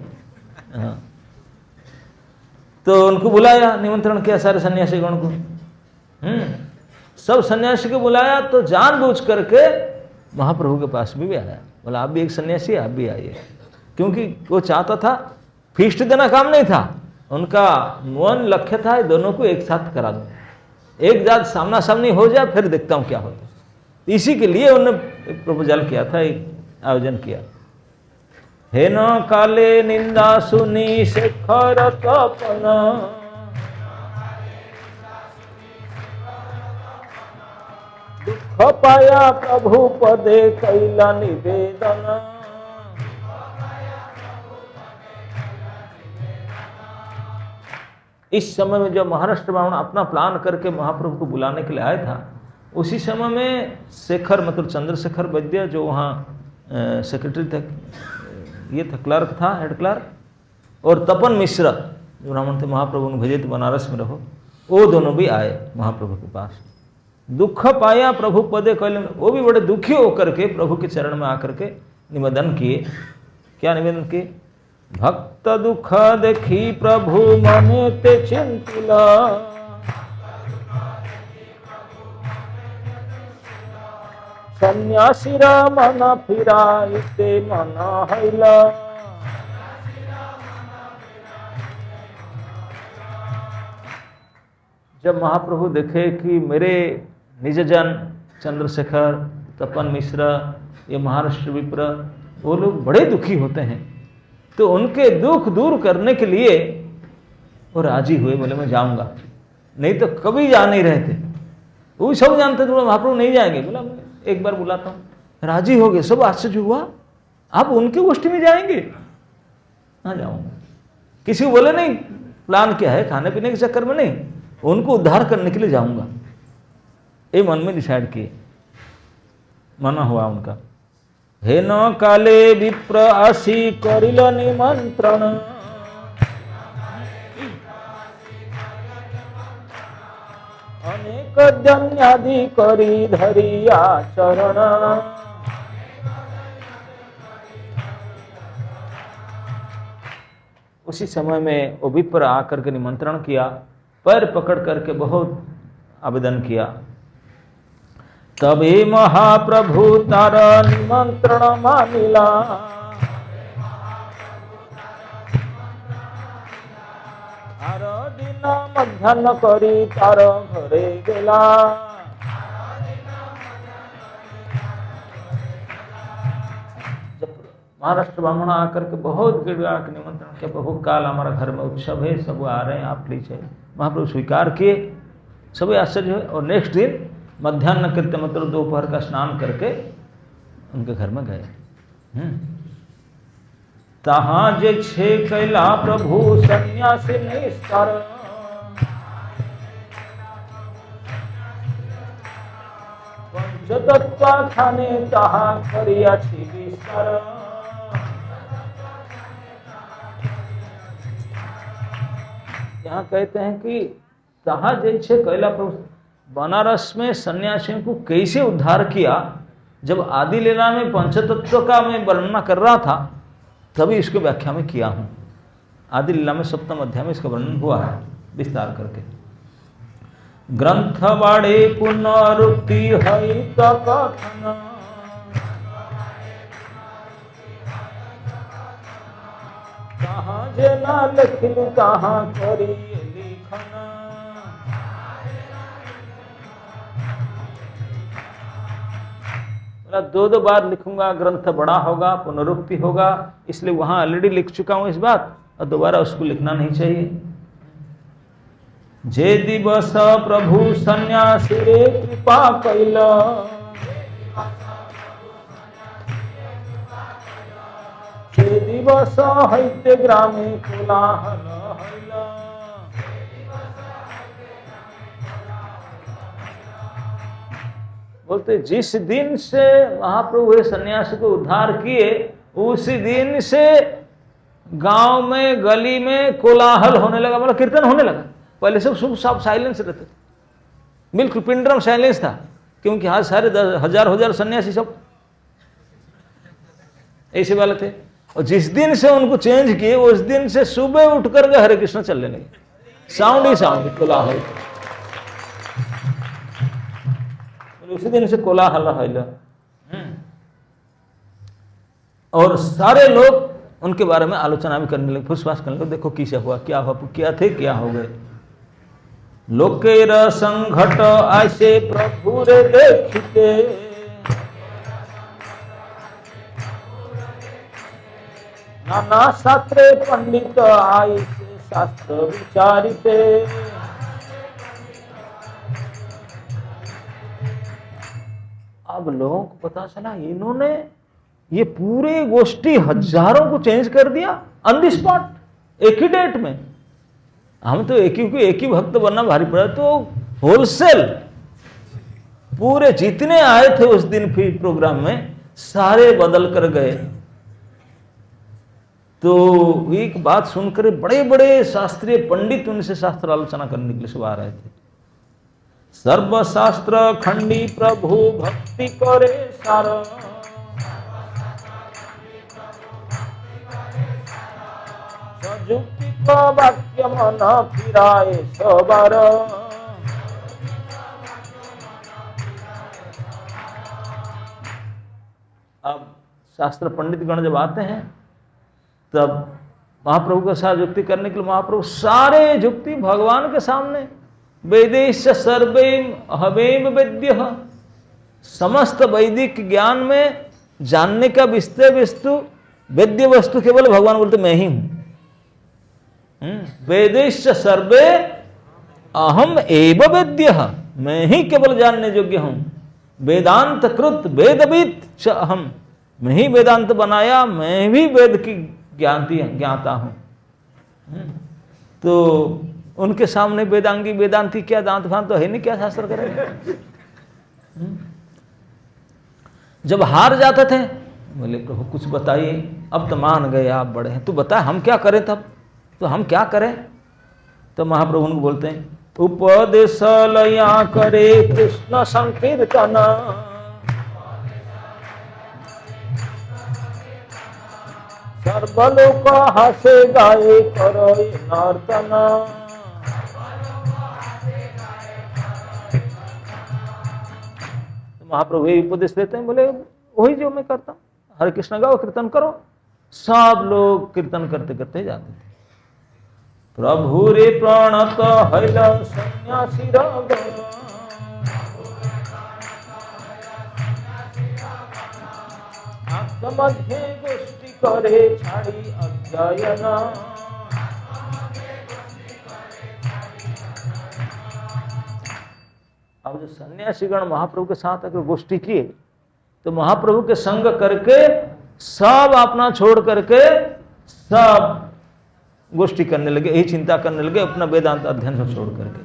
हाँ, तो उनको बुलाया, निमंत्रण किया सारे सन्यासी गण को। सब सन्यासी को बुलाया तो जानबूझ करके महाप्रभु के पास भी आया, बोला आप भी एक सन्यासी, आप भी आइए, क्योंकि वो चाहता था फीस्ट देना काम नहीं था उनका, मन लक्ष्य था दोनों को एक साथ करा दूं, एक जात सामना सामनी हो जाए, फिर देखता हूं क्या होता। इसी के लिए उन्होंने प्रपोजल किया था, एक आयोजन किया। हे न काले निंदा सुनी शेखर तपन दुख पाया प्रभु पदे कैला निवेदन। इस समय में जब महाराष्ट्र ब्राह्मण अपना प्लान करके महाप्रभु को बुलाने के लिए आया था, उसी समय में शेखर मतलब चंद्रशेखर वैद्य जो वहाँ सेक्रेटरी थे, ये था क्लर्क था, हेड क्लर्क, और तपन मिश्र जो ब्राह्मण थे, महाप्रभु ने भेजे थे बनारस में रहो, वो दोनों भी आए महाप्रभु के पास। दुख पाया प्रभु पदे कैले, वो भी बड़े दुखी होकर के प्रभु के चरण में आकर के निवेदन किए। क्या निवेदन किए? भक्त दुख देखी प्रभु मने ते चिंतिला, सन्यासीरा मन फिराइते मन हैला। जब महाप्रभु देखे कि मेरे निजजन चंद्रशेखर, तपन मिश्र, ये महाराष्ट्र विप्र, वो लोग बड़े दुखी होते हैं, तो उनके दुख दूर करने के लिए वो राजी हुए, बोले मैं जाऊंगा, नहीं तो कभी जा नहीं रहे थे। वो भी सब जानते थे महाप्रभु नहीं जाएंगे, बोला मैं एक बार बुलाता हूँ, राजी हो गए। सब आश्चर्य हुआ, आप उनके गोष्ठी में जाएंगे? हाँ जाऊंगा। किसी को बोले नहीं प्लान क्या है, खाने पीने के चक्कर में नहीं, उनको उद्धार करने के लिए जाऊंगा, ये मन में डिसाइड किए, मना हुआ उनका। हे न काले विप्र आसी करिल निमंत्रण, अनेक जन्यादि करी धरी आचरण। उसी समय में वो विप्र आकर के निमंत्रण किया, पैर पकड़ करके बहुत आवेदन किया। तभी महाप्रभु तारा निमंत्रण मानिला, आर दिन मध्याह्न करी तार घरे गेला। जब महाराष्ट्र ब्राह्मण आकर के बहुत गिड़गिड़ा के निमंत्रण किया, प्रभु काल हमारा घर में उत्सव है, सब आ रहे हैं, आप लीजिए। महाप्रभु स्वीकार किए, सभी आश्चर्य हुए। और नेक्स्ट दिन मध्याह्न कृत्य मतलब दोपहर का स्नान करके उनके घर में गए। तहाँ जे छे कैला प्रभु सन्यासी निस्तर, पंचतत्व खाने तहाँ करिया छी विस्तार। यहाँ कहते हैं कि तहाँ जैसे कैला प्रभु, बनारस में सन्यासियों को कैसे उद्धार किया। जब आदि लीला में पंचतत्व का मैं वर्णना कर रहा था, तभी इसको व्याख्या में किया हूँ। आदि लीला में सप्तम अध्याय में इसका वर्णन हुआ है विस्तार करके। ग्रंथ बाड़े पुनरुक्ति है कथन, कहाँ जे ना लिखलू कहाँ करी लिखना। दो बार लिखूंगा, ग्रंथ बड़ा होगा, पुनरुक्ति होगा, इसलिए वहां ऑलरेडी लिख चुका हूं इस बात, और दोबारा उसको लिखना नहीं चाहिए। जे दिवस प्रभु सन्यासी रे कृपा कैला, जे दिवस हैते ग्रामे कोलाहल हैला। बोलते जिस दिन से महाप्रभु सन्यासी को उद्धार किए, उसी दिन से गांव में गली में कोलाहल होने लगा, मतलब कीर्तन होने लगा। पहले सब साइलेंस रहते थे, बिल्कुल पिंड्रम साइलेंस था, क्योंकि हाँ सारे हजार सन्यासी सब ऐसे वाले थे। और जिस दिन से उनको चेंज किए, उस दिन से सुबह उठ करके हरे कृष्ण चलने लगे, साउंड ही साउंड, कोलाहल। उसी दिन से कोलाहल है। और सारे लोग उनके बारे में आलोचना भी करने लगे, फुसफास करने लगे, देखो किसे हुआ, क्या हुआ, क्या थे, क्या हो गए। लोकेर संघट ऐसे प्रभु रे देखते, नाना शास्त्रे पंडित आई से शास्त्र विचारिते। अब लोगों को पता चला इन्होंने ये पूरे गोष्ठी हजारों को चेंज कर दिया ऑन द स्पॉट, एक ही डेट में। हम तो एक ही भक्त बनना भारी पड़ा, तो होलसेल पूरे जितने आए थे उस दिन फिर प्रोग्राम में सारे बदल कर गए। तो एक बात सुनकर बड़े बड़े शास्त्रीय पंडित उनसे शास्त्र आलोचना करने के लिए सब आ रहे थे। सर्वशास्त्र खंडी प्रभु भक्ति करे सार, सजुक्ति का वाक्य मन फिराए सबार। अब शास्त्र पंडित गण जब आते हैं तब महाप्रभु के साथ युक्ति करने के लिए महाप्रभु सारे युक्ति भगवान के सामने, वेदेश सर्वेम हवेम वेद्य, समस्त वैदिक ज्ञान में जानने का विषय वस्तु वेद्य वस्तु केवल भगवान बोलते मैं ही हूं। वेदेश सर्वे अहम एव वेद्य, मैं ही केवल जानने योग्य हूं। वेदांत कृत वेदविद च अहम, मैं ही वेदांत बनाया, मैं भी वेद की ज्ञाता हूं। तो उनके सामने वेदांगी वेदांती क्या दांत भांत तो है नहीं, क्या शास्त्र करेंगे। जब हार जाते थे बोले प्रभु कुछ बताइए, अब तो मान गए आप बड़े हैं, तू बता हम क्या करें, तब तो हम क्या करें। तो महाप्रभु उनको बोलते हैं उपदेश लया करे कृष्ण संकीर्तन, सर्वलोक हसे गाए करो नर्तन। महाप्रभु ये उपदेश देते हैं, बोले वही जो मैं करता हूं, हरे कृष्ण गाओ कीर्तन करो। सब लोग कीर्तन करते करते जाते थे। प्रभु रे प्रणत हैल सन्यासी राग, आत्मध्य गोष्ठी करे छाड़ी अध्ययन। अब जो सन्यासीगण महाप्रभु के साथ अगर गोष्ठी किए तो महाप्रभु के संग करके सब अपना छोड़ करके सब गोष्ठी करने लगे, यही चिंता करने लगे अपना वेदांत अध्ययन से छोड़ करके।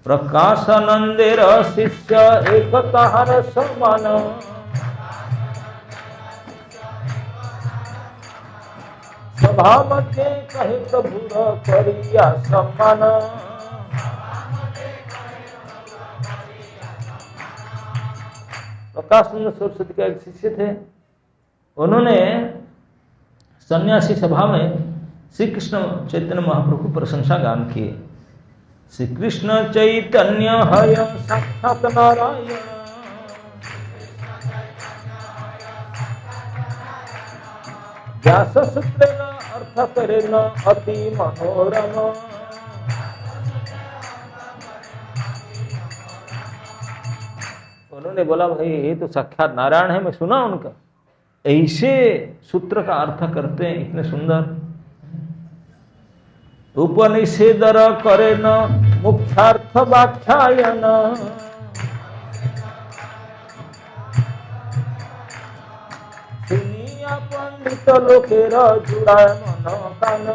प्रकाशानंदेर शिष्य एक तहार समान, सभा मध्य कहे प्रभु करिया सम्मान। प्रकाशानंद सरस्वती का एक शिष्य थे, उन्होंने सन्यासी सभा में श्री कृष्ण चैतन्य महाप्रभु को प्रशंसा गान किए। श्री कृष्ण चैतन्य हय साक्षात नारायण, व्यास सूत्र अर्थ करे न अति मनोरम। उन्होंने बोला भाई ये तो साक्षात नारायण है, मैं सुना उनका, ऐसे सूत्र का अर्थ करते हैं इतने सुंदर। उपनिषेदर करे न मुख्यार्थ व्याख्यायन, सुनिया पंडित लोकेर जुड़ाय मन कान।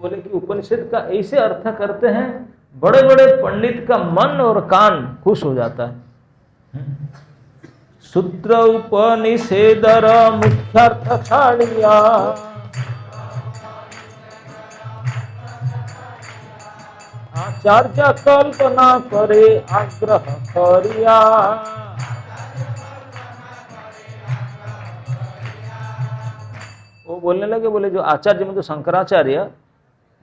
बोले कि उपनिषद का ऐसे अर्थ करते हैं बड़े बड़े पंडित का मन और कान खुश हो जाता है। सूत्र उपनिषेदर मुख्यार्थ छाड़िया, आचार्य कल्पना करे आग्रह करिया। वो बोलने लगे, बोले जो आचार्य में तो शंकराचार्य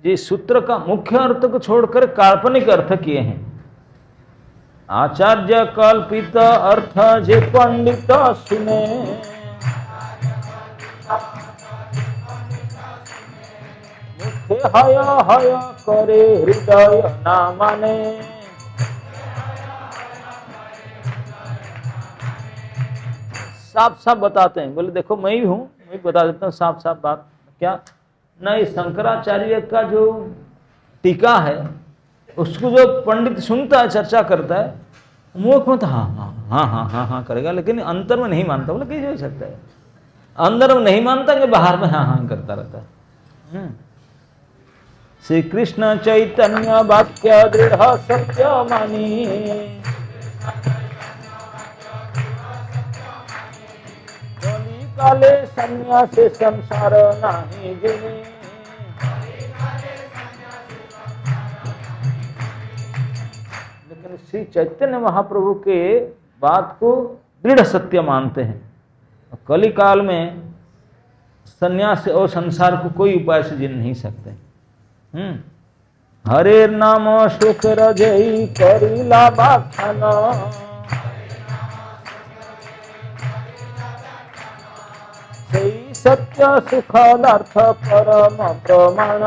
जी सूत्र का मुख्य अर्थ को छोड़कर काल्पनिक अर्थ किए हैं। आचार्य कल्पित अर्थ जे पंडित सुने, मुखे हय हय करे हृदय ना माने। साफ साफ बताते हैं, बोले देखो मैं ही हूं, मैं बता देता हूँ साफ साफ बात। क्या नहीं, शंकराचार्य का जो टीका है, उसको जो पंडित सुनता है, चर्चा करता है, मुख में तो हाँ हाँ हाँ हाँ हाँ हाँ करेगा, लेकिन अंतर में नहीं मानता। बोले कैसे हो सकता है? अंदर में नहीं मानता कि बाहर में हाँ हाँ करता रहता है। श्री कृष्ण चैतन्य वाक्य दृढ़ सत्य मानी, कली काले सन्यासी संसार नहीं जिनी। लेकिन श्री चैतन्य महाप्रभु के बात को दृढ़ सत्य मानते हैं। कली काल में सन्यास और संसार को कोई उपाय से जीन नहीं सकते। हरे नाम सुख रजई करीला बाख्यान, सही सत्य सुखदार्थ परम प्रमाण।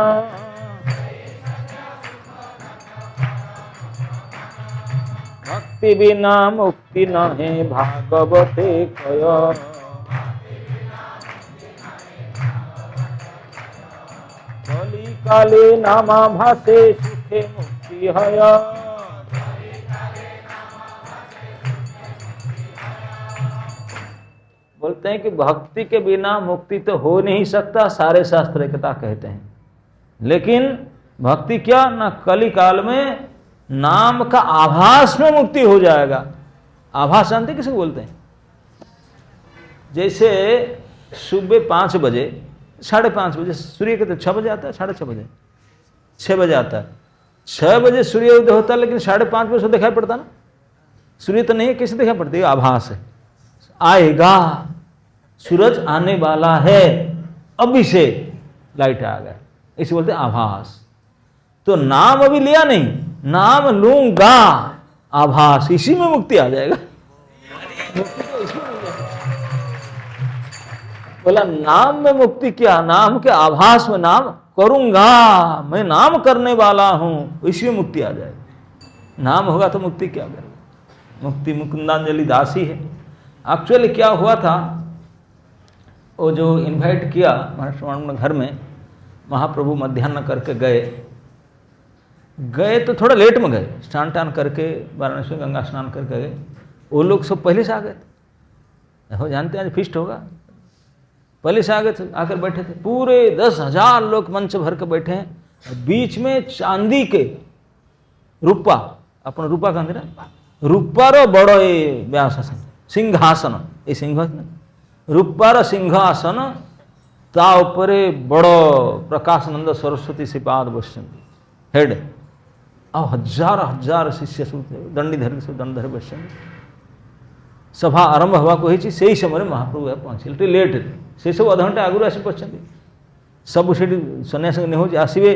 भक्ति बिना मुक्ति नहे भागवते कय, कली काले नामा भासे सुखे मुक्ति हय। बोलते हैं कि भक्ति के बिना मुक्ति तो हो नहीं सकता, सारे शास्त्र एकता कहते हैं। लेकिन भक्ति क्या ना, कली काल में नाम का आभास में मुक्ति हो जाएगा। आभास जानते किसे बोलते हैं? जैसे सुबह 5 बजे, 5:30 बजे सूर्य के तो 6 बजे आता है, 6:30 बजे, 6 बजे आता है। 6 बजे सूर्य उदय होता है, लेकिन 5:30 बजे से दिखाई पड़ता ना, सूर्य तो नहीं है, कैसे दिखाई पड़ती है? आभास है, आएगा, सूरज आने वाला है, अभी से लाइट आ गया, इसे बोलते हैं आभास। तो नाम अभी लिया नहीं, नाम लूंगा, आभास, इसी में मुक्ति आ जाएगा। मुक्ति तो इसमें मिल जाएगा। बोला नाम में मुक्ति क्या? नाम के आभास में नाम करूंगा, मैं नाम करने वाला हूं, इसी में मुक्ति आ जाएगी। नाम होगा तो मुक्ति क्या करेगा? मुक्ति मुकुंदांजलि दासी है। एक्चुअली क्या हुआ था, वो जो इनवाइट किया महाराष्ट्र घर में, महाप्रभु मध्याह्न करके गए तो थोड़ा लेट में गए, स्नान टान करके वाराणसी में गंगा स्नान करके गए। वो लोग सब पहले से आ गए थे, हो जानते हैं आज फिस्ट होगा, पहले से आ गए थे, आकर बैठे थे। पूरे 10,000 लोग मंच भर के बैठे हैं। बीच में चांदी के रूपा, अपन रूपा कहते ना, रूपार बड़ो ये व्यासासन सिंहासन, ये सिंहासन रूपार सिंहासन, ता उपरे बड़ो प्रकाशानंद सरस्वती श्रीपाद बसंती हेड, और हजार शिष्य दंडी धर सब दंड धर बसंती। सभा आरंभ हवा कही से समय महाप्रभु पहुँचे लेट से सब अध घंटा आगुरी आसी पड़ते सब से सन्यास नहीं आसवे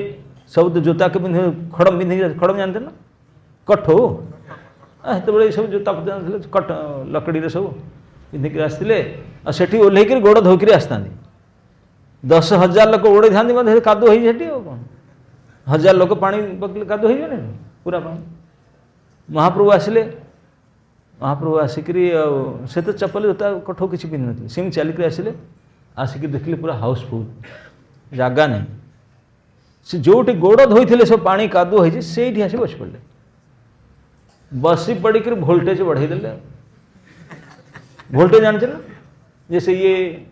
सब जोता के पिंधे खड़म पिंधे, खड़म जानते ना, कठ हो बड़े सब जोता कट लकड़ी सब पिंधिक आसते और सेठी ओह्लैक गोड़ धोक आसता 10,000 लोक ओढ़े था कादु हो कौन 1000 लोक पानी पकड़े कादु हो पूरा पानी। महाप्रभु आसिले, महाप्रभु आसिक से तो चप्पल जोता कठो किसी पिंधि न सिंह चलिक आसिले, आसिक देखिले पूरा हाउसफुल, जगह नहीं, से जो गोड़ धोई सब पानी कादु हो आसी बस पड़े, बसी पड़िक वोल्टेज बढ़े देले। वोल्टेज जानते ना, जैसे ये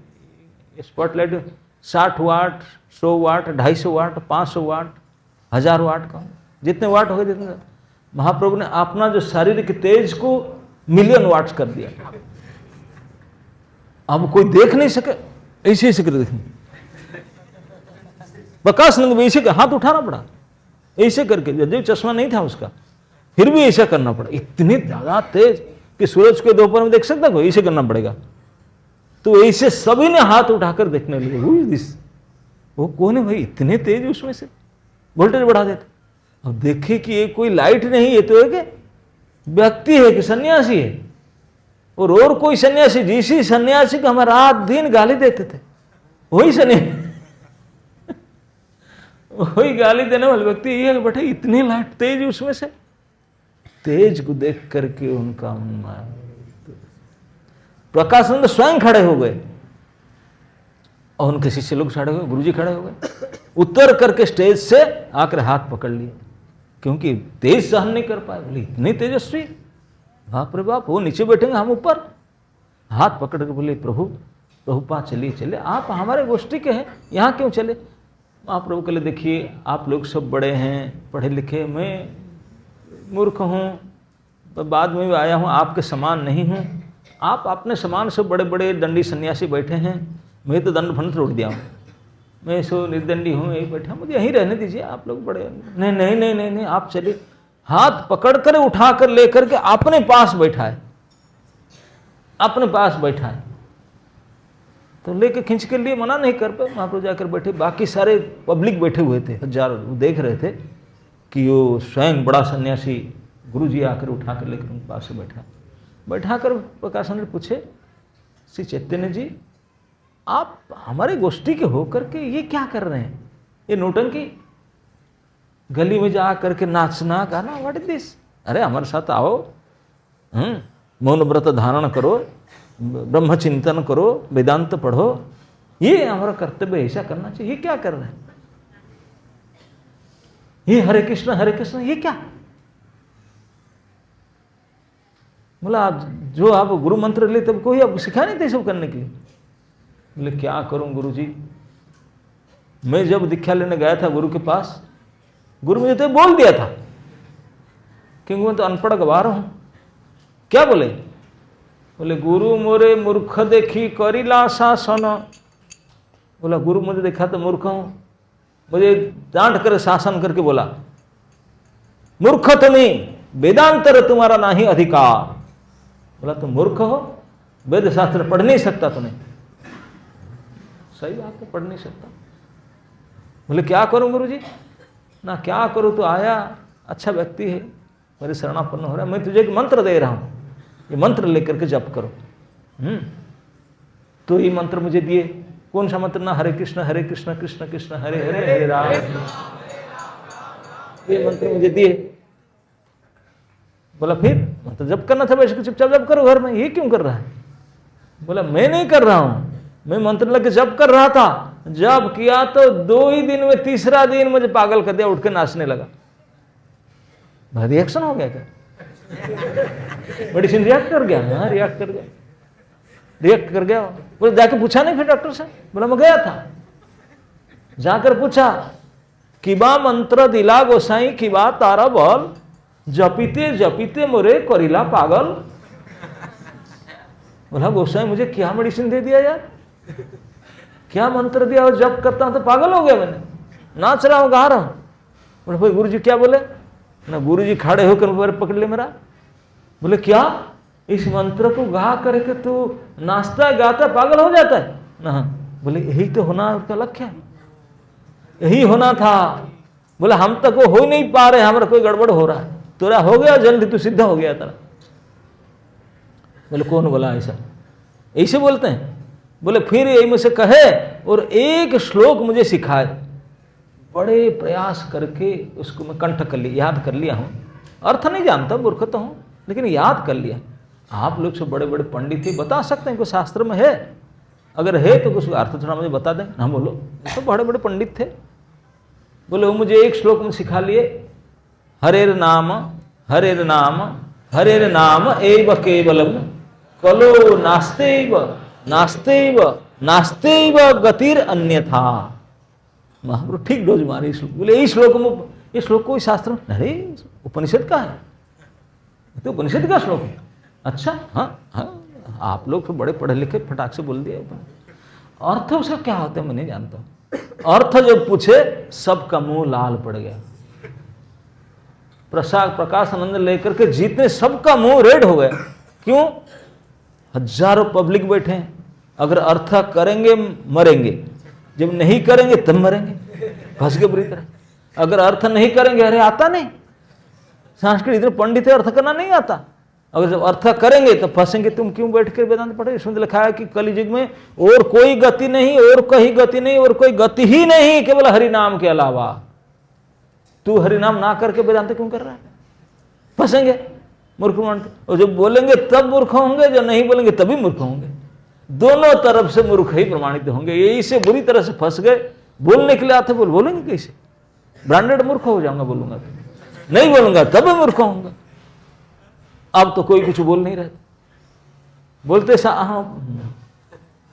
स्पॉटलाइट 60 वाट, 100 वाट, 250 वाट, 500 वाट, 1000 वाट का, जितने वाट हो गए जितने। महाप्रभु ने अपना जो शारीरिक तेज को मिलियन वाट्स कर दिया। अब कोई देख नहीं सके, ऐसे ऐसे कर देखें, प्रकाश नंद में ऐसे हाथ उठाना पड़ा, ऐसे करके, जब चश्मा नहीं था उसका, फिर भी ऐसा करना पड़ा। इतनी ज्यादा तेज कि सूरज को दोपहर में देख सकता कोई, ऐसे करना पड़ेगा। तो ऐसे सभी ने हाथ उठाकर देखने लगे, हु इज दिस, वो कौन है भाई, इतने तेज उसमें से वोल्टेज बढ़ा देते। अब देखे कि ये कोई लाइट नहीं, ये तो एक व्यक्ति है कि सन्यासी है, और कोई सन्यासी, जिसी सन्यासी को हम रात दिन गाली देते थे, वही सन्यासी वही गाली देने वाले व्यक्ति ये है, बेटे इतनी लाइट तेज उसमें से। तेज को देख करके उनका प्रकाशानंद स्वयं खड़े हो गए और उनके शिष्य लोग खड़े हो गए, गुरुजी खड़े हो गए। उतर करके स्टेज से आकर हाथ पकड़ लिए, क्योंकि तेज सहन नहीं कर पाए। बोले इतने तेजस्वी, बाप रे बाप, वो नीचे बैठेंगे हम ऊपर। हाथ पकड़ के बोले प्रभु प्रभुपाद चलिए चलिए, आप हमारे गोष्ठी के हैं, यहाँ क्यों चले। महाप्रभु के लिए देखिए आप लोग सब बड़े हैं, पढ़े लिखे, मैं मूर्ख हूँ, बाद में भी आया हूँ, आपके समान नहीं हूँ। आप अपने समान से बड़े बड़े दंडी सन्यासी बैठे हैं, मैं तो दंड फंड तोड़ दिया हूँ, मैं सो निर्दंडी हूँ, यही बैठा, मुझे यहीं रहने दीजिए, आप लोग बड़े। नहीं नहीं नहीं नहीं नहीं, आप चलिए। हाथ पकड़ कर उठा कर लेकर के अपने पास बैठाए, अपने पास बैठाए। तो लेके खींच के लिए मना नहीं कर पाए, महाप्रभु जाकर बैठे। बाकी सारे पब्लिक बैठे हुए थे, हजारों देख रहे थे कि वो स्वयं बड़ा सन्यासी गुरु जी आकर उठा कर लेकर उनके पास से बैठा कर प्रकाशानंद पूछे, श्री चैतन्य जी आप हमारे गोष्ठी के होकर के ये क्या कर रहे हैं, ये नौटंकी, गली में जा करके नाचना गाना, व्हाट इज दिस। अरे हमारे साथ आओ, मौन व्रत धारण करो, ब्रह्म चिंतन करो, वेदांत पढ़ो, ये हमारा कर्तव्य, ऐसा करना चाहिए। ये क्या कर रहे हैं, ये हरे कृष्ण ये क्या। बोला जो आप गुरु मंत्र ले तब कोई आपको सिखा नहीं थे सब करने के लिए। बोले क्या करूं गुरु जी, मैं जब दीक्षा लेने गया था गुरु के पास, गुरु मुझे तो बोल दिया था, क्योंकि मैं तो अनपढ़ गवार हूं। क्या बोले, बोले गुरु मोरे मूर्ख देखी करिला शासन। बोला गुरु मुझे देखा तो मूर्ख हूं, मुझे डांट कर शासन करके बोला मूर्ख तुम्हें, वेदांतर तुम्हारा नहीं अधिकार। बोला तुम मूर्ख हो, वेद शास्त्र पढ़ नहीं सकता तुम्हें। सही बात है, पढ़ नहीं सकता। बोले क्या करूं गुरु जी, ना क्या करूं, तो आया अच्छा व्यक्ति है, मेरे शरणापन्न हो रहा है, मैं तुझे एक मंत्र दे रहा हूं, ये मंत्र लेकर के जप करो। तो ये मंत्र मुझे दिए। कौन सा मंत्र, ना हरे कृष्ण कृष्ण कृष्ण हरे हरे हरे राम, ये मंत्र मुझे दिए। बोला फिर मंत्र जप करना था, वैसे चुपचाप जप करो घर में, ये क्यों कर रहा है। बोला मैं नहीं कर रहा हूं, मैं मंत्र लेके जप कर रहा था, जब किया तो 2 ही दिन में तीसरा दिन मुझे पागल कर दिया, उठ के नाचने लगा। रिएक्शन हो गया क्या, मेडिसिन रिएक्ट कर गया। हाँ रिएक्ट कर गया। बोले जाके पूछा नहीं फिर डॉक्टर से। बोला मैं गया था, जाकर पूछा कि बा मंत्र दिला गोसाई की बात तारा बल, जपीते जपीते मोरे करिला पागल। बोला गोसाई मुझे क्या मेडिसिन दे दिया यार, क्या मंत्र दिया और जप करता हूं तो पागल हो गया, मैंने नाच रहा हूं गा रहा हूं। बोले भाई गुरु जी क्या बोले, ना गुरु जी खड़े होकर पकड़ ले मेरा। बोले क्या, इस मंत्र को गा करके तू नाचता गाता पागल हो जाता है ना। बोले यही तो होना उसका लक्ष्य है, यही होना था। बोले हम तक वो हो नहीं पा रहे, हमारा कोई गड़बड़ हो रहा है, तेरा हो गया जल्दी, तू सिद्ध हो गया तेरा। बोले कौन बोला ऐसा, ऐसे बोलते हैं। बोले फिर यही मुझसे कहे और एक श्लोक मुझे सिखाए। बड़े प्रयास करके उसको मैं कंठ कर लिया, याद कर लिया हूं, अर्थ नहीं जानता, मूर्ख तो हूं, लेकिन याद कर लिया। आप लोग सब बड़े बड़े पंडित थे, बता सकते हैं कोई शास्त्र में है, अगर है तो उसका अर्थ थोड़ा मुझे बता दें। हाँ बोलो, तो बड़े बड़े पंडित थे। बोले वो मुझे एक श्लोक में सिखा लिए, हरेर नाम एव केवलम कलो नास्तेव गतिर अन्यथा। महाप्रभु ठीक डोज मारे श्लोक। बोले इस श्लोक में, ये श्लोक कोई शास्त्र में, अरे उपनिषद का है, तो उपनिषद का श्लोक है। अच्छा हाँ, आप लोग तो बड़े पढ़े लिखे, फटाक से बोल दिया। अर्थ उसका क्या होता है मैं नहीं जानता। अर्थ जब पूछे सबका मुंह लाल पड़ गया। प्रकाश आनंद लेकर के जितने, सबका मुंह रेड हो गया। क्यों, हजारों पब्लिक बैठे हैं, अगर अर्थ करेंगे मरेंगे, जब नहीं करेंगे तब मरेंगे, फंस गए बुरी तरह। अगर अर्थ नहीं करेंगे, अरे आता नहीं, संस्कृत इतने पंडित है, अर्थ करना नहीं आता। अगर जब अर्थ करेंगे तो फंसेंगे, तुम क्यों बैठ कर वेदांत पढ़े। इसमें लिखा है कि कलयुग में और कोई गति नहीं, और कहीं गति नहीं, और कोई गति ही नहीं केवल हरि नाम के अलावा। तू हरि नाम ना करके वेदांत क्यों कर रहा है, फंसेंगे, मूर्ख मानते। और जब बोलेंगे तब मूर्ख होंगे, जो नहीं बोलेंगे तभी मूर्ख होंगे। दोनों तरफ से मूर्ख ही प्रमाणित होंगे। यही से बुरी तरह से फंस गए। बोलने के लिए आते बोलेंगे कैसे? ब्रांडेड मूर्ख हो जाऊंगा बोलूंगा तो, नहीं बोलूंगा तब मैं मूर्ख होऊंगा। अब तो कोई कुछ बोल नहीं रहा, बोलते हाँ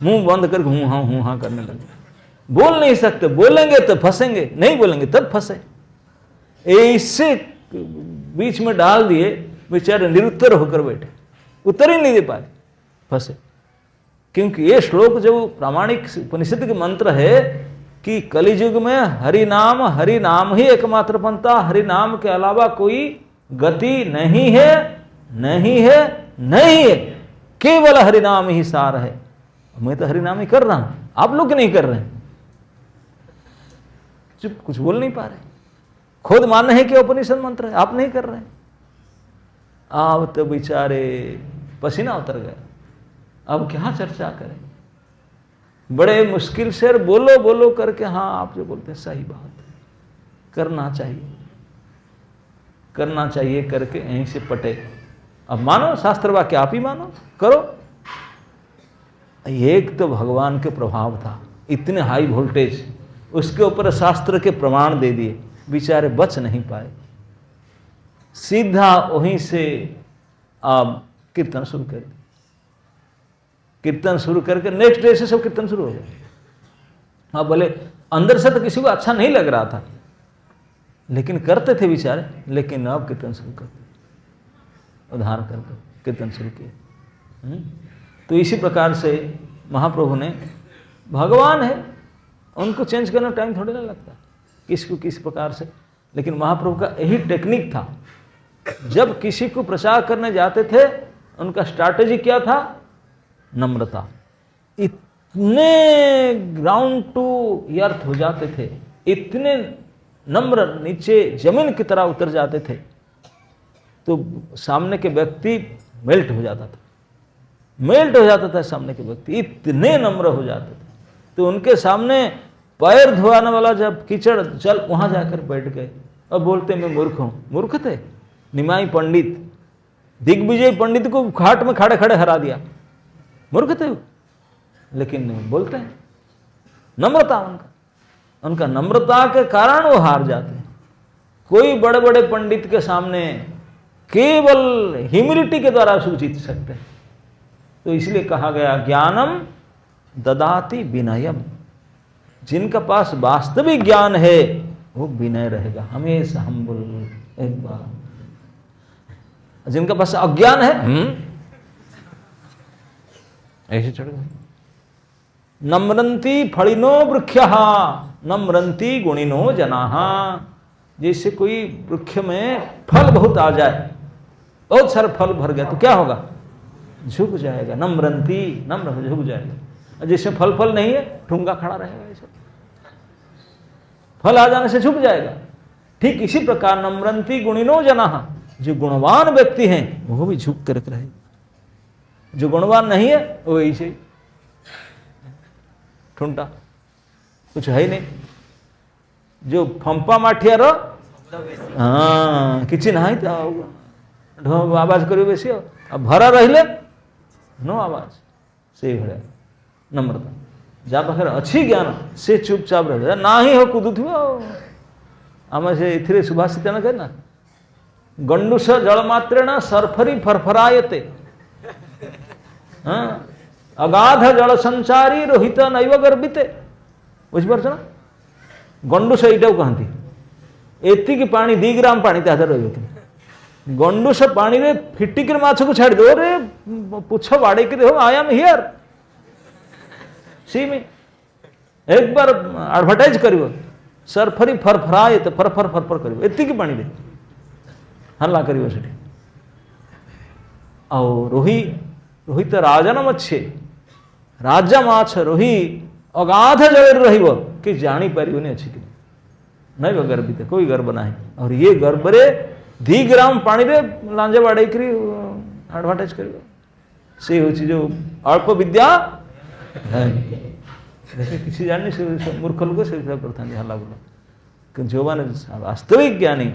मुंह बंद करके हूं हाँ करने लगे। बोल नहीं सकते, बोलेंगे तो फंसेंगे, नहीं बोलेंगे तब फंसे। ऐसे बीच में डाल दिए, बेचारे निरुत्तर होकर बैठे, उत्तर ही नहीं दे पाए, फंसे। क्योंकि ये श्लोक जो प्रामाणिक उपनिषद के मंत्र है कि कलियुग में हरि नाम ही एकमात्र पंथा, हरि नाम के अलावा कोई गति नहीं है, नहीं है, नहीं है, केवल हरि नाम ही सार है। मैं तो हरि नाम ही कर रहा हूं, आप लोग नहीं कर रहे हैं, चुप, कुछ बोल नहीं पा रहे, खुद मानना है कि उपनिषद मंत्र है, आप नहीं कर रहे हैं। आप तो बेचारे पसीना उतर गया, अब क्या चर्चा करें? बड़े मुश्किल से बोलो बोलो करके, हाँ आप जो बोलते हैं सही बात है, करना चाहिए, करना चाहिए करके यहीं से पटे। अब मानो शास्त्र वाक्य, आप ही मानो, करो। एक तो भगवान के प्रभाव था, इतने हाई वोल्टेज, उसके ऊपर शास्त्र के प्रमाण दे दिए, बेचारे बच नहीं पाए। सीधा वहीं से आप कीर्तन शुरू कर दिया, कीर्तन शुरू करके नेक्स्ट डे से सब कीर्तन शुरू हो गया। अब बोले अंदर से तो किसी को अच्छा नहीं लग रहा था, लेकिन करते थे बेचारे, लेकिन अब कीर्तन शुरू कर दिया, उद्धार करके कीर्तन शुरू किए। तो इसी प्रकार से महाप्रभु ने, भगवान है, उनको चेंज करना टाइम थोड़ी ना लगता, किसको किस प्रकार से। लेकिन महाप्रभु का यही टेक्निक था, जब किसी को प्रचार करने जाते थे उनका स्ट्रैटेजी क्या था? नम्रता। इतने ग्राउंड टू अर्थ हो जाते थे, इतने नम्र, नीचे जमीन की तरह उतर जाते थे, तो सामने के व्यक्ति मेल्ट हो जाता था, मेल्ट हो जाता था सामने के व्यक्ति, इतने नम्र हो जाते थे। तो उनके सामने पैर धोने वाला जब कीचड़ जल, वहां जाकर बैठ गए और बोलते मैं मूर्ख हूं। मूर्ख थे निमाई पंडित, दिग्विजय पंडित को घाट में खड़े खड़े हरा दिया, मूर्ख थे वो, लेकिन बोलते हैं। नम्रता उनका नम्रता के कारण वो हार जाते हैं। कोई बड़े बड़े पंडित के सामने केवल ह्यूमिलिटी के द्वारा उसको जीत सकते हैं। तो इसलिए कहा गया ज्ञानम ददाति विनयम, जिनका पास वास्तविक ज्ञान है वो विनय रहेगा, हमेशा हम्बल। एक बार जिनका पास अज्ञान है ऐसे चढ़ गए। नम्रंती फलिनो वृक्षः नम्रंती गुणिनो जनाः, जैसे कोई वृक्ष में फल बहुत आ जाए, बहुत सारे फल भर गया, तो क्या होगा? झुक जाएगा, नम्रंती, नम्र झुक जाएगा। जिसमें फल नहीं है, ठुंगा खड़ा रहेगा, ऐसा फल आ जाने से झुक जाएगा। ठीक इसी प्रकार नम्रंती गुणिनो जनाः, जो गुणवान व्यक्ति हैं वो भी झुक कर रहे, जो गुणवान नहीं है वो ऐसे ठुंडा, कुछ है ही नहीं। जो फंपा माठिया रो हाँ किसी ना ढो आवाज करियो बेसी, अब भरा रहिले नो आवाज से भले नम्रता। जा पाखे अच्छी ज्ञान से चुपचाप रहे, ना ही हो कुदुथिबो। आम से इथिरे सुभाषित न कहना, गंडुस जलमात्रेण सरफरी फरफरायते, हाँ अगाध जल संचारी रोहित नैव गर्भिते। बुझिपार ना, गंडुस एटा कहती, एति पानी 2 ग्राम पानी ता रही, गंडुस पानी रे फिटिक माछ को छाड़ दो रे, पुछ बाड़े के देखो आई एम हियर सी मी। एक बार एडवर्टाइज करियो, सरफरी फरफराए तो फरफर फरफर करियो, एति पानी रे हल्ला करियो सेठी। और रोही रोहित राजन मच्छे, राजा माछ रोही अगाध जल रहिबो कि जानी पारिबनी अछि कि नहीं वो गर्भित, कोई गर्भ नहीं। और ये गर्भ रे 2 ग्राम पानी रे लांजे बाड़े करी एडवर्टाइज करियो, से होछि जो अल्प विद्या है। देखिए किसी जानने से मूर्ख लोग से करता हल्ला बोला, कि जो वास्तविक ज्ञानी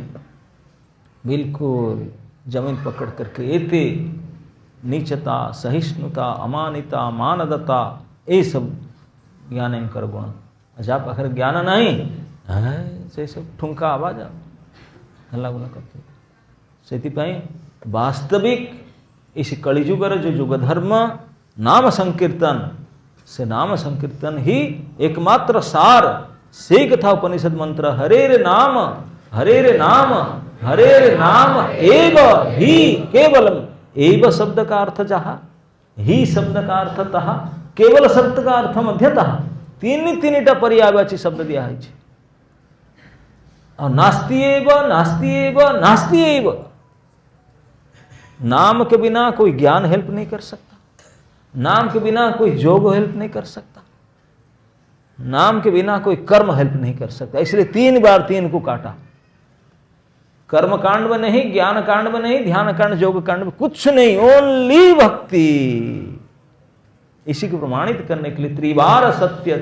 बिल्कुल जमीन पकड़ करके एते नीचता, सहिष्णुता, अमानिता, मानदता, ये सब ज्ञानेकर गुण जाप अगर ज्ञान नहीं से सब ठुमका आवाज हल्ला गुला करते से वास्तविक इस कलिजुगर जो युग धर्म नाम संकीर्तन से नाम संकीर्तन ही एकमात्र सार से कथा उपनिषद मंत्र हरेर नाम एव ही केवलम। एव शब्द का अर्थ जहा, ही शब्द का अर्थ तहा, केवल शब्द का अर्थ मध्यतः, तीन पर्यायवाची शब्द दिया है। और नास्ति एव नाम के बिना कोई ज्ञान हेल्प नहीं कर सकता, नाम के बिना कोई योग हेल्प नहीं कर सकता, नाम के बिना कोई कर्म हेल्प नहीं कर सकता। इसलिए 3 बार 3 को काटा। कर्म कांड में नहीं, ज्ञान कांड में नहीं, ध्यान कांड योग कांड में कुछ नहीं, ओनली भक्ति। इसी को प्रमाणित करने के लिए त्रिवार सत्य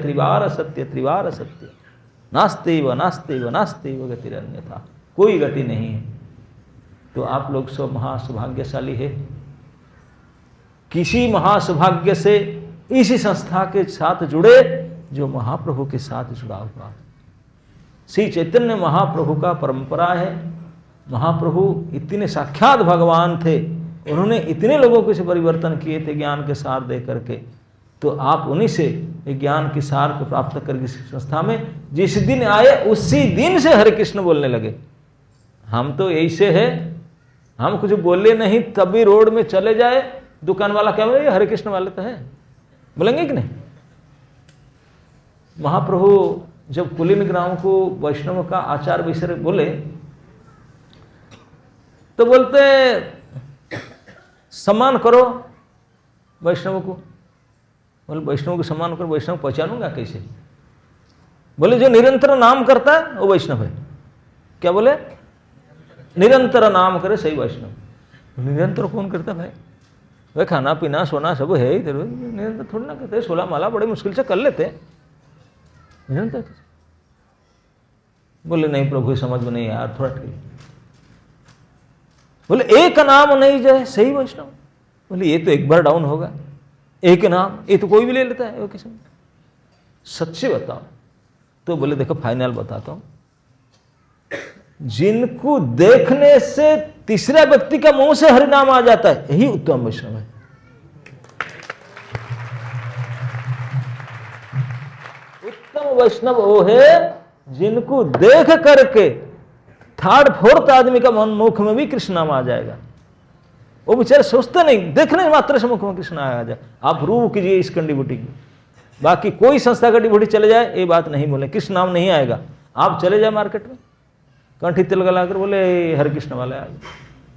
नास्तेव गतिरन्यथा, कोई गति नहीं है। तो आप लोग सब महासौभाग्यशाली है। किसी महासौभाग्य से इसी संस्था के साथ जुड़े जो महाप्रभु के साथ जुड़ा हुआ। श्री चैतन्य महाप्रभु का परंपरा है। महाप्रभु इतने साक्षात भगवान थे, उन्होंने इतने लोगों को से परिवर्तन किए थे ज्ञान के सार दे करके। तो आप उन्हीं से ज्ञान के सार को प्राप्त करके संस्था में जिस दिन आए उसी दिन से हरे कृष्ण बोलने लगे। हम तो ऐसे है, हम कुछ बोले नहीं तभी रोड में चले जाए, दुकान वाला क्या बोले, हरे कृष्ण वाले तो है, बोलेंगे कि नहीं। महाप्रभु जब कुलीन ग्राम को वैष्णव का आचार विषय बोले तो बोलते सम्मान करो वैष्णव को। बोले वैष्णव को सम्मान करो, वैष्णव पहचानूंगा कैसे। बोले जो निरंतर नाम करता है वो वैष्णव है। क्या बोले, निरंतर नाम करे सही वैष्णव। निरंतर कौन करता भाई, वह खाना पीना सोना सब है इधर, निरंतर थोड़ी ना करते। 16 माला बड़े मुश्किल से कर लेते, निरंतर। बोले नहीं प्रभु समझ में नहीं यार, थोड़ा ठीक। बोले एक नाम नहीं जाए सही वैष्णव। बोले ये तो एक बार डाउन होगा, एक नाम ये तो कोई भी ले लेता है। किसी सच्चे बताओ तो बोले देखो फाइनल बताता हूं, जिनको देखने से तीसरा व्यक्ति का मुंह से हरि नाम आ जाता है यही उत्तम वैष्णव है। उत्तम वैष्णव वो है जिनको देख करके 3rd 4th आदमी का मन मुख में भी कृष्ण नाम आ जाएगा। वो बेचारे सोचते नहीं, देखने मात्र से मुख में कृष्ण आ जाए। आप रूह कीजिए इस कंडीबुटी की, बाकी कोई संस्था का डिबुटी चले जाए ये बात नहीं बोले, कृष्ण नाम नहीं आएगा। आप चले जाए मार्केट में, कंठी तिल लगाकर बोले हरे कृष्ण वाले आ गए,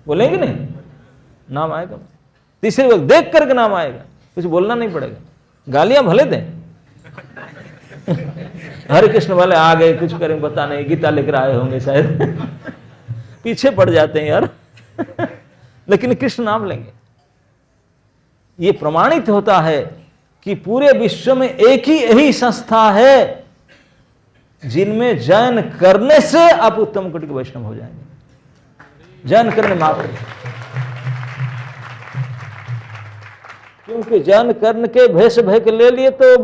बोलेंगे नहीं, नाम आएगा। तीसरे वक्त देख करके नाम आएगा, कुछ बोलना नहीं पड़ेगा, गालियां भले दें। हरे कृष्ण वाले आ गए, कुछ करें पता नहीं, गीता लेकर आए होंगे शायद। पीछे पड़ जाते हैं यार। लेकिन कृष्ण नाम लेंगे। ये प्रमाणित होता है कि पूरे विश्व में एक ही यही संस्था है जिनमें जैन करने से आप उत्तम कोटि के वैष्णव हो जाएंगे। जैन करने मात्र, क्योंकि जैन करने के भेष भय के ले लिए तो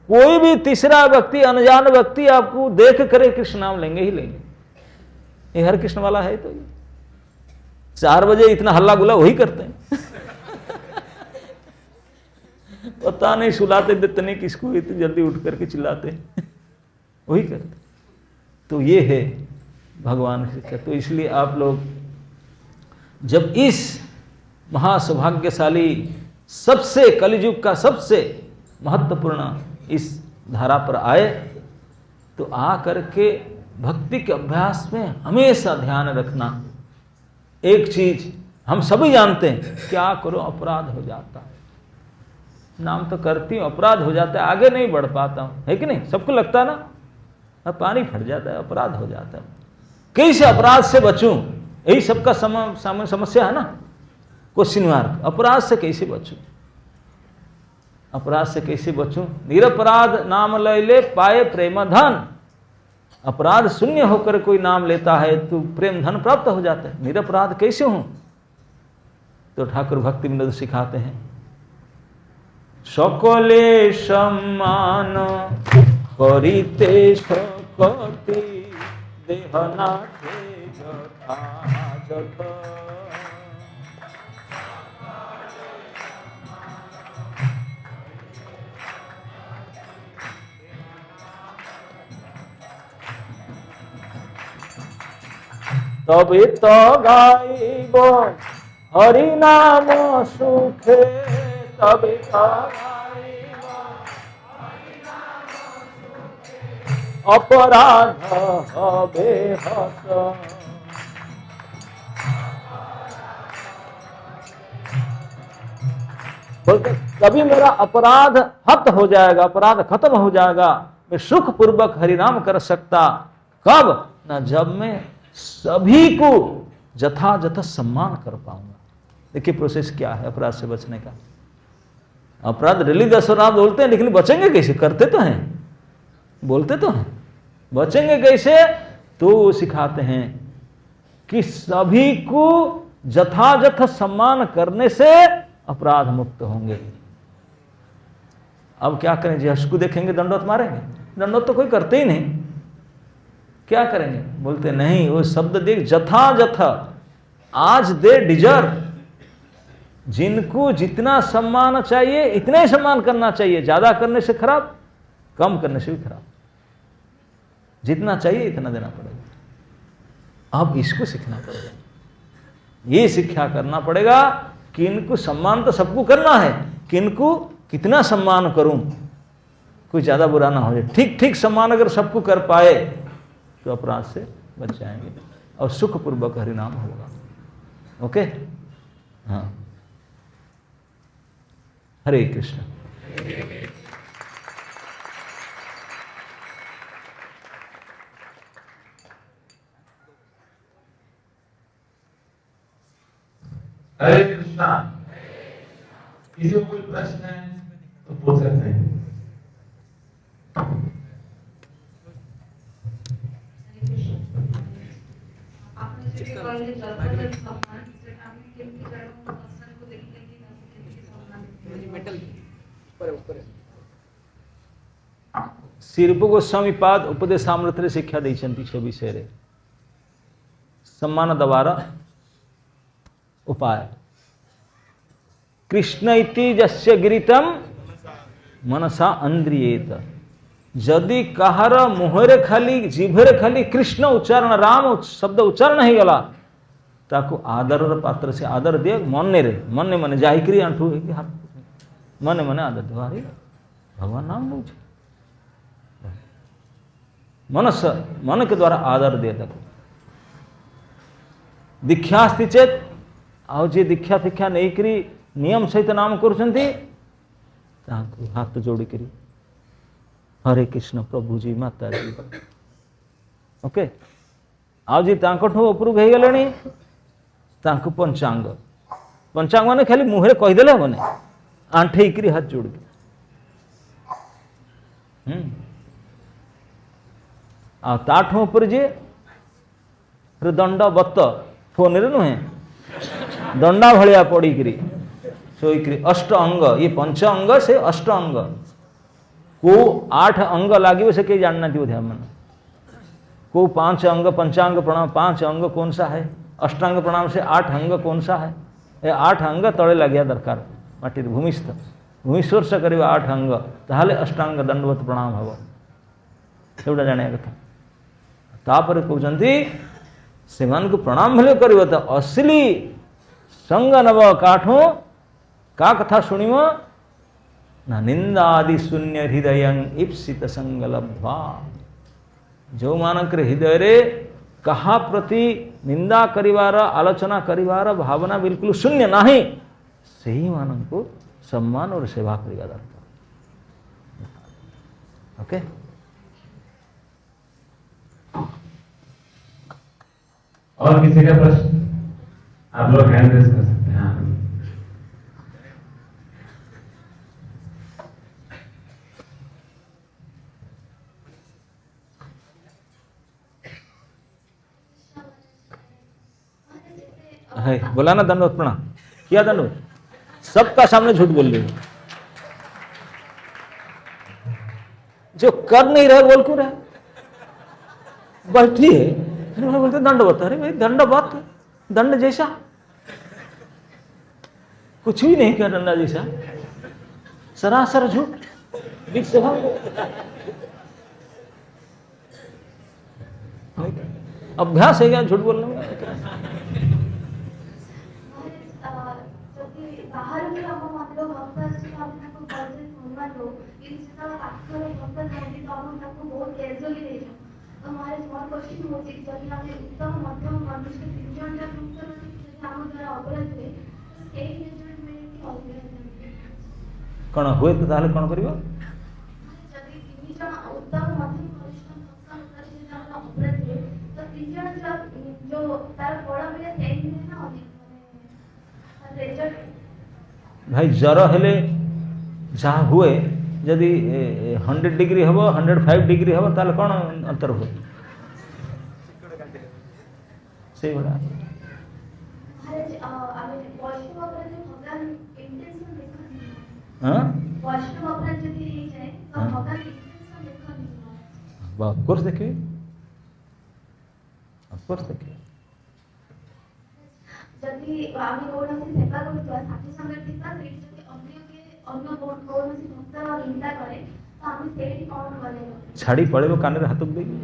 कोई भी तीसरा व्यक्ति, अनजान व्यक्ति आपको देख करे कृष्ण नाम लेंगे ही लेंगे। ये हरे कृष्ण वाला है तो 4 बजे इतना हल्ला गुला वही करते हैं। पता नहीं सुलाते देते नहीं किसको, इतनी जल्दी उठ करके चिल्लाते हैं, वही करते। तो ये है भगवान की शिक्षा। तो इसलिए आप लोग जब इस महासौभाग्यशाली सबसे कलियुग का सबसे महत्वपूर्ण इस धारा पर आए तो आ करके भक्ति के अभ्यास में हमेशा ध्यान रखना। एक चीज हम सभी जानते हैं, क्या करो अपराध हो जाता है, नाम तो करती हूं अपराध हो जाता है, आगे नहीं बढ़ पाता हूं, है कि नहीं। सबको लगता है ना, अब पानी फट जाता है, अपराध हो जाता है। कैसे अपराध से बचूं, यही सबका समस्या है ना। क्वेश्चन मार्क, अपराध से कैसे बचूं, अपराध से कैसे बचूं। निरपराध नाम ले पाए प्रेम धन। अपराध शून्य होकर कोई नाम लेता है तो प्रेम धन प्राप्त हो जाता है। निरपराध कैसे हूं, तो ठाकुर भक्ति विनोद सिखाते हैं, सकले सम्मान करिते सकति देहनाथे यथायथ। तबे तो गाइब हरि नाम सुखे, तबे तो गाइब हरि नाम सुखे, अपराध हबे हत। बोलते कभी मेरा अपराध हत हो जाएगा, अपराध खत्म हो जाएगा, मैं सुख पूर्वक हरिनाम कर सकता। कब? ना जब मैं सभी को यथायथ सम्मान कर पाऊंगा। देखिए प्रोसेस क्या है अपराध से बचने का। अपराध डेली 10 अपराध बोलते हैं, लेकिन बचेंगे कैसे? करते तो हैं, बोलते तो हैं, बचेंगे कैसे? तो वो सिखाते हैं कि सभी को यथायथ सम्मान करने से अपराध मुक्त होंगे। अब क्या करें जी? हर्ष को देखेंगे दंडवत मारेंगे? दंडवत तो कोई करते ही नहीं, क्या करेंगे? बोलते नहीं, वो शब्द देख, यथायथ, आज दे डिजर्व। जिनको जितना सम्मान चाहिए इतना ही सम्मान करना चाहिए, ज्यादा करने से खराब, कम करने से भी खराब। जितना चाहिए इतना देना पड़ेगा। अब इसको सीखना पड़ेगा, ये शिक्षा करना पड़ेगा कि इनको सम्मान तो सबको करना है, कि इनको कितना सम्मान करूं, कोई ज्यादा बुरा ना हो जाए। ठीक ठीक सम्मान अगर सबको कर पाए तो अपराध से बच जाएंगे और सुखपूर्वक हरिनाम होगा। ओके, हाँ, हरे कृष्ण। हरे कृष्णा। किसी को कोई प्रश्न है तो पूछ सकते हैं। श्री रूप गोस्वामी पाद उपदेशामृतरे शिक्षा देइछन्ति छे विषय सम्मान दवारा उपाय। कृष्ण इति जस्य गिरितम मनसा अंद्रियेत। जदि कहार मुहरे खाली जीभरे खाली कृष्ण उच्चारण, राम शब्द उच्चारण ही गला, ताको आदर पात्र से आदर दिए मन रे, मन मन जाहिकरी आंठू मन मन आदर दे, अरे भगवान नाम लो, मनस मन के द्वारा आदर दिए तक। दीक्षा अस्ति चेत आउ जे दीक्षा फिक्षा नहीं करी नियम सहित नाम करुछन्ति ताको हाथ जोड़ी करी हरे कृष्ण प्रभु जी माता जी, ओके। आउ जी तांकठू अप्रूव हो गलेनी तांको पंचांग, पंचांग माने खाली मुहरे कहि देले हबने, आंठे करी हाथ जोड़ के आ ताठू ऊपर जे दंड बत्त फोन रे नुहे दंडा भलिया पड़ी करी सोईकरी अष्ट अंग, ये पंच अंग से अष्ट अंग को 8 अंग लगे से कहीं जानना थी ध्यान मन को 5 अंग पंचांग प्रणाम 5 अंग कौन सा है, अष्टांग प्रणाम से 8 अंग कौन सा है, ये 8 अंग तले लगे दरकार माटी भूमिस्थ भूमिश्वर से करीब 8 अंग ताहले अष्टांग दंडवत प्रणाम हम एवटा जाना कथा। तापर कहते से प्रणाम भले कर तो असली संग नव काठू का कथा शुणव ना निंदादि शून्य हृदय ईप्सित संग लब्ध्वा। जो मानक हृदय रे कहा प्रति निंदा करिवार आलोचना करिवार भावना बिल्कुल शून्य नहीं, सही मानक को सम्मान और सेवा करिवा दरकार। ओके, और किसी का प्रश्न? आप लोग हैंड रेज कर सकते हैं। हाँ, है बोला ना दंडवत प्रणाम किया, दंडवत सबका सामने झूठ बोल रही जो कर नहीं रहे बोल क्यों रहे? बैठी है, बोलते दंडवत। अरे भाई दंडवत, दंड जैसा कुछ भी नहीं किया, दंडा जैसा सरासर झूठ। अभ्यास है क्या झूठ बोलने में? कौन हुए तो ताले कौन करियो? भाई जर हेले जहाँ हुए जदि 100 डिग्री हम 105 डिग्री हम ताले कौन अंतर हुए से बड़ा ऑफकोर्स देखिए, ऑफकोर्स देखिए। जदि आमे कोनोसी सेवा करूवा साथी संगे थिबा सेठी जदि अन्य कोनोसी भक्तर निंदा करे तो आमे सेठी कोन करे? छाड़ी पड़ेबो कान रे हाथ देगी।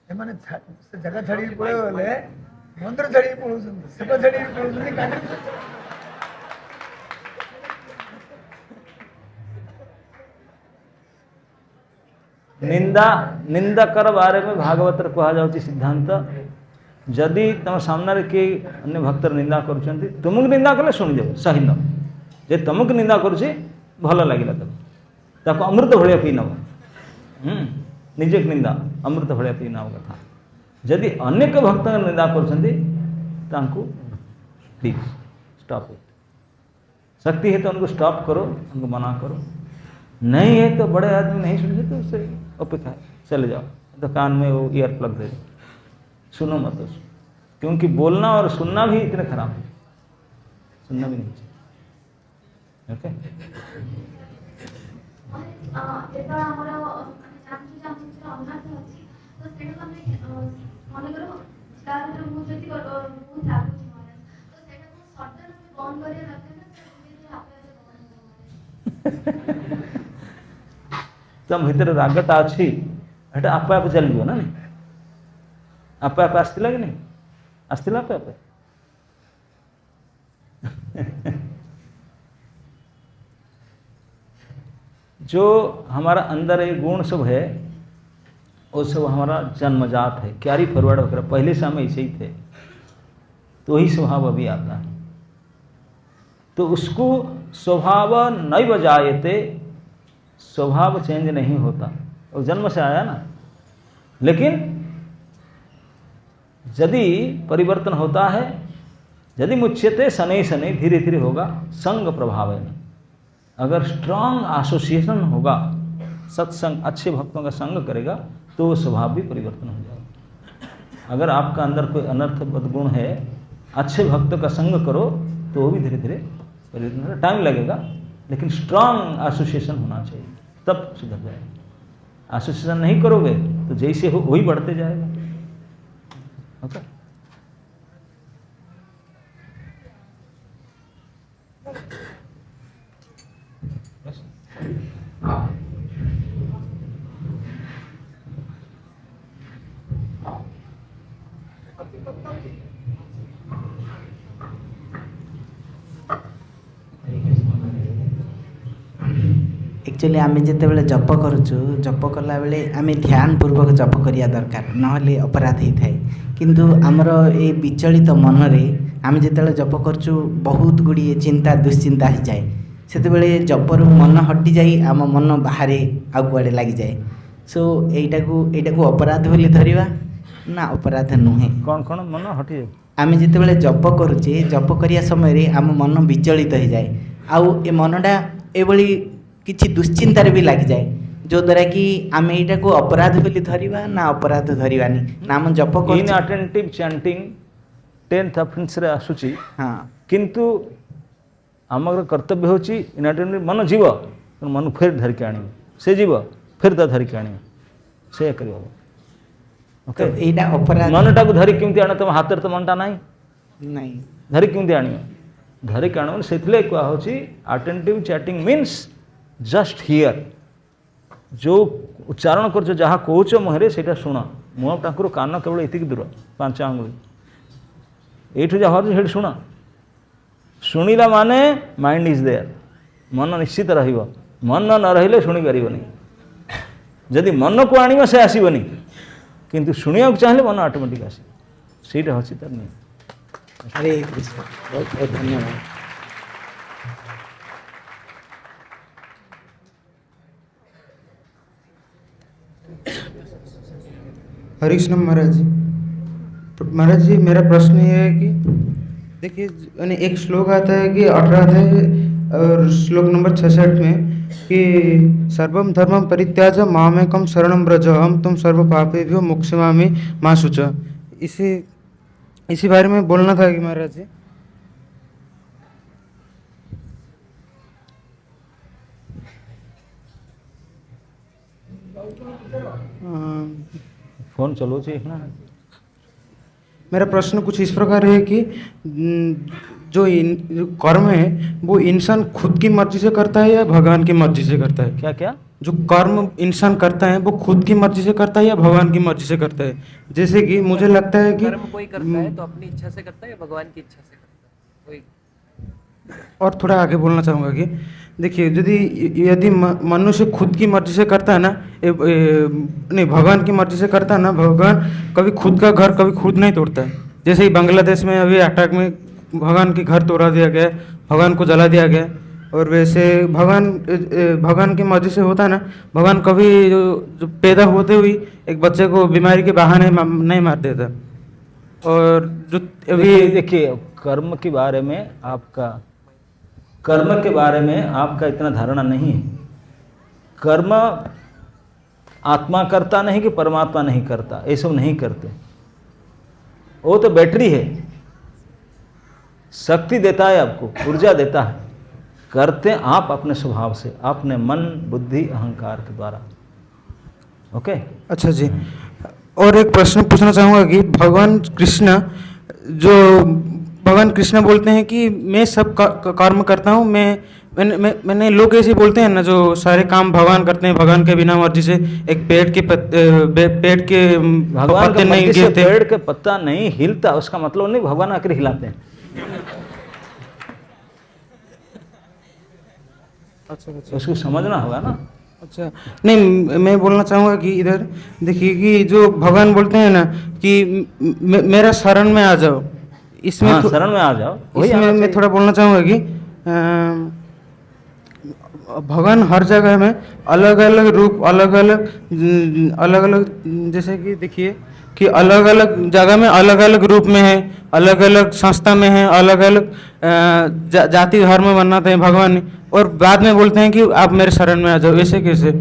एमाने से जगह छाड़ी पड़े बोले मंदिर छाड़ी पड़ुसन सेवा छाड़ी पड़ुसन कान निंदा निंदकर बारे में भागवत कह जाउची सिद्धांत। जदि तुम सामने के अन्य भक्तर निंदा करुछंती तुमको निंदा कले सुनि देव सहिन जे तुमको निंदा करुछि भल लागिला ताको अमृत भलिया पी नब। निजे निंदा अमृत भलिया पी नब कथा। जदि अनेक भक्त निंदा करुछंती तांको प्लीज स्टॉप इट। शक्ति है तो उनको स्टॉप करो, उनको मना करो। नहीं है तो बड़े आदमी नहीं सुनते तो उससे अपेक्षा चले जाओ, तो कान में वो ईयर प्लग दे दो, सुनो मत उसको। क्योंकि बोलना और सुनना भी इतने खराब है, सुनना भी नहीं चाहिए। ओके तम भितर रागटा अच्छी एटा आपे आप चल ना नहीं आपे आप आसला कि नहीं आसला आपे आप जो हमारा अंदर एक गुण सब है वो सब हमारा जन्मजात है, कैरी फॉरवर्ड वगैरह पहले से हम ऐसे ही थे, तो वही स्वभाव अभी आता है। तो उसको स्वभाव नहीं बजायते, स्वभाव चेंज नहीं होता, वो जन्म से आया ना। लेकिन यदि परिवर्तन होता है, यदि मुच्यते शनै शनै धीरे धीरे होगा, संग प्रभाव है। अगर स्ट्रांग एसोसिएशन होगा, सत्संग अच्छे भक्तों का संग करेगा तो स्वभाव भी परिवर्तन हो जाएगा। अगर आपका अंदर कोई अनर्थ बदगुण है, अच्छे भक्त का संग करो तो वो भी धीरे धीरे परिवर्तन होगा। टाइम लगेगा लेकिन स्ट्रांग एसोसिएशन होना चाहिए, तब सुधर जाएगा। एसोसिएशन नहीं करोगे तो जैसे हो वही बढ़ते जाएगा। ओके एक्चुअली आम जिते जप करुचु, जप कला बेले आम ध्यान पूर्वक जप करिया दरकार, नहले अपराध होता है। किंतु आमर ये विचलित मन रे आम जिते जप करुचु बहुत गुड़िए चिंता दुश्चिंता हो जाए, से जपर मन हटि जाए आम मन बाहर आउ कुआड़े लग जाए। सो एटा को अपराध बोली धरिबा ना अपराध नुहे। कौन कौन मन हटि जाए? आम जिते जप करुचे, जप करिया समय आम मन विचलित हो जाए, आउ ए मनटा एभली किछि दुश्चिंतार भी लग जाए, जो द्वारा कि आम एटा को अपराध बोली धरिबा ना अपराध धरिबानी। नाम जप कर इनअटेंटिव चैंटिंग 10th ऑफेंस रे आसुची। हाँ किंतु आमर कर्तव्य होची इनाटेंड मन जीव मन फिर धरिक आण से जीव फिर ता धरिक आण से कर तो एटा अपराध मनटा को धरिक केमती आण तुम हाथ तो मनटा नहीं नहीं धरिक केमती आण धरिक आण से कह attentive chatting means just here जो उच्चारण कर जहाँ कौच मुहरे से शुण मुह टाकर कान केवल इतिक दूर 5 आंगुली ये जहाँ से शुण शुणिला माने माइंड इज देयर मन निश्चित रहिबो मन न रहिले शुणी पारिबनी जदि मन को आनिबा से आसीबनी किंतु शुणिया चाहिए मन ऑटोमेटिक आसे सीटा होची तर नहीं। हरे कृष्ण बहुत बहुत धन्यवाद। हरे कृष्ण महाराज जी। महाराज जी मेरा प्रश्न ये है कि देखिए यानी एक श्लोक आता है कि 18 अध्याय और श्लोक नंबर 66 में कि सर्वम धर्मम परित्याज मामेकम शरणम व्रज हम तुम सर्व पापेभ्यो मोक्षयामि मा शुच। इसी बारे में बोलना था कि महाराज जी। फोन चलो जी ना। मेरा प्रश्न कुछ इस प्रकार है कि जो कर्म है वो इंसान खुद की मर्जी से करता है या भगवान की मर्जी से करता है? क्या क्या जो कर्म इंसान करता है वो खुद की मर्जी से करता है या भगवान की मर्जी से करता है? जैसे कि मुझे लगता है कि कर्म कोई करता है तो अपनी इच्छा से करता है या भगवान की इच्छा से करता है कोई। और थोड़ा आगे बोलना चाहूँगा कि देखिए यदि मनुष्य खुद की मर्जी से करता है ना नहीं भगवान की मर्जी से करता है ना, भगवान कभी खुद का घर कभी खुद नहीं तोड़ता है। जैसे ही बांग्लादेश में अभी अटैक में भगवान के घर तोड़ा दिया गया, भगवान को जला दिया गया। और वैसे भगवान की मर्जी से होता है ना, भगवान कभी जो पैदा होते हुए एक बच्चे को बीमारी के बहाने नहीं मार देता। और जो अभी देखिए कर्म के बारे में आपका इतना धारणा नहीं है। कर्म आत्मा करता नहीं कि परमात्मा नहीं करता, ये सब नहीं करते। वो तो बैटरी है, शक्ति देता है, आपको ऊर्जा देता है। करते आप अपने स्वभाव से, अपने मन बुद्धि अहंकार के द्वारा। ओके अच्छा जी। और एक प्रश्न पूछना चाहूँगा कि भगवान कृष्ण बोलते हैं कि मैं सब कर्म करता हूँ। मैंने लोग ऐसे बोलते हैं ना जो सारे काम भगवान करते हैं, भगवान के बिना मर्जी से। एक पेड़ के भगवान पत्ते का नहीं मर्जी से गिरते। पेड़ के पत्ता नहीं हिलता, उसका मतलब नहीं भगवान आकर हिलाते हैं। अच्छा उसको समझना होगा ना। अच्छा नहीं, मैं बोलना चाहूँगा कि इधर देखिए कि जो भगवान बोलते हैं ना कि मेरा शरण में आ जाओ, इसमें हाँ, शरण में आ जाओ। वही इसमें आना मैं चाहिए। थोड़ा बोलना चाहूँगा कि भगवान हर जगह में अलग अलग रूप, अलग अलग जैसे कि देखिए कि अलग अलग जगह में अलग अलग रूप में है, अलग अलग संस्था में है, अलग अलग जाति धर्म बनाते हैं भगवान ने। और बाद में बोलते हैं कि आप मेरे शरण में आ जाओ। ऐसे कैसे?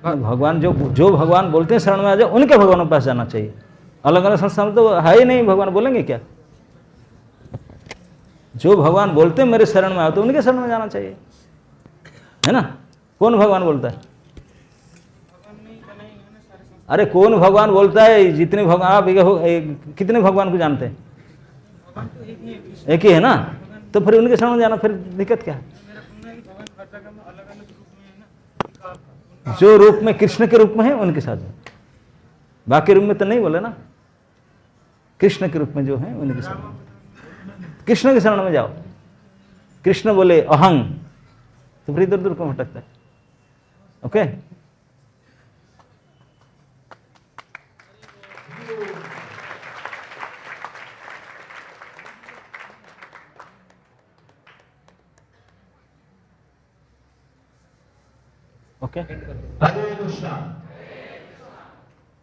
भगवान जो भगवान बोलते हैं शरण में आ जाओ, उनके भगवानों के पास जाना चाहिए। अलग अलग संस्था में तो है ही नहीं, भगवान बोलेंगे क्या? जो भगवान बोलते हैं मेरे शरण में आओ, तो उनके शरण में जाना चाहिए, है ना। कौन भगवान बोलता है? अरे कौन भगवान बोलता है? जितने भगवान आप कितने भगवान को जानते हैं? एक ही है ना। तो फिर उनके शरण में जाना, फिर दिक्कत क्या है? जो रूप में कृष्ण के रूप में है उनके साथ जाओ, बाकी रूप में तो नहीं बोले ना। कृष्ण के रूप में जो है उनके साथ, कृष्ण के शरण में जाओ। कृष्ण बोले अहं, तो फिर इधर उधर क्यों भटकता है? ओके ओके हरे कृष्णा।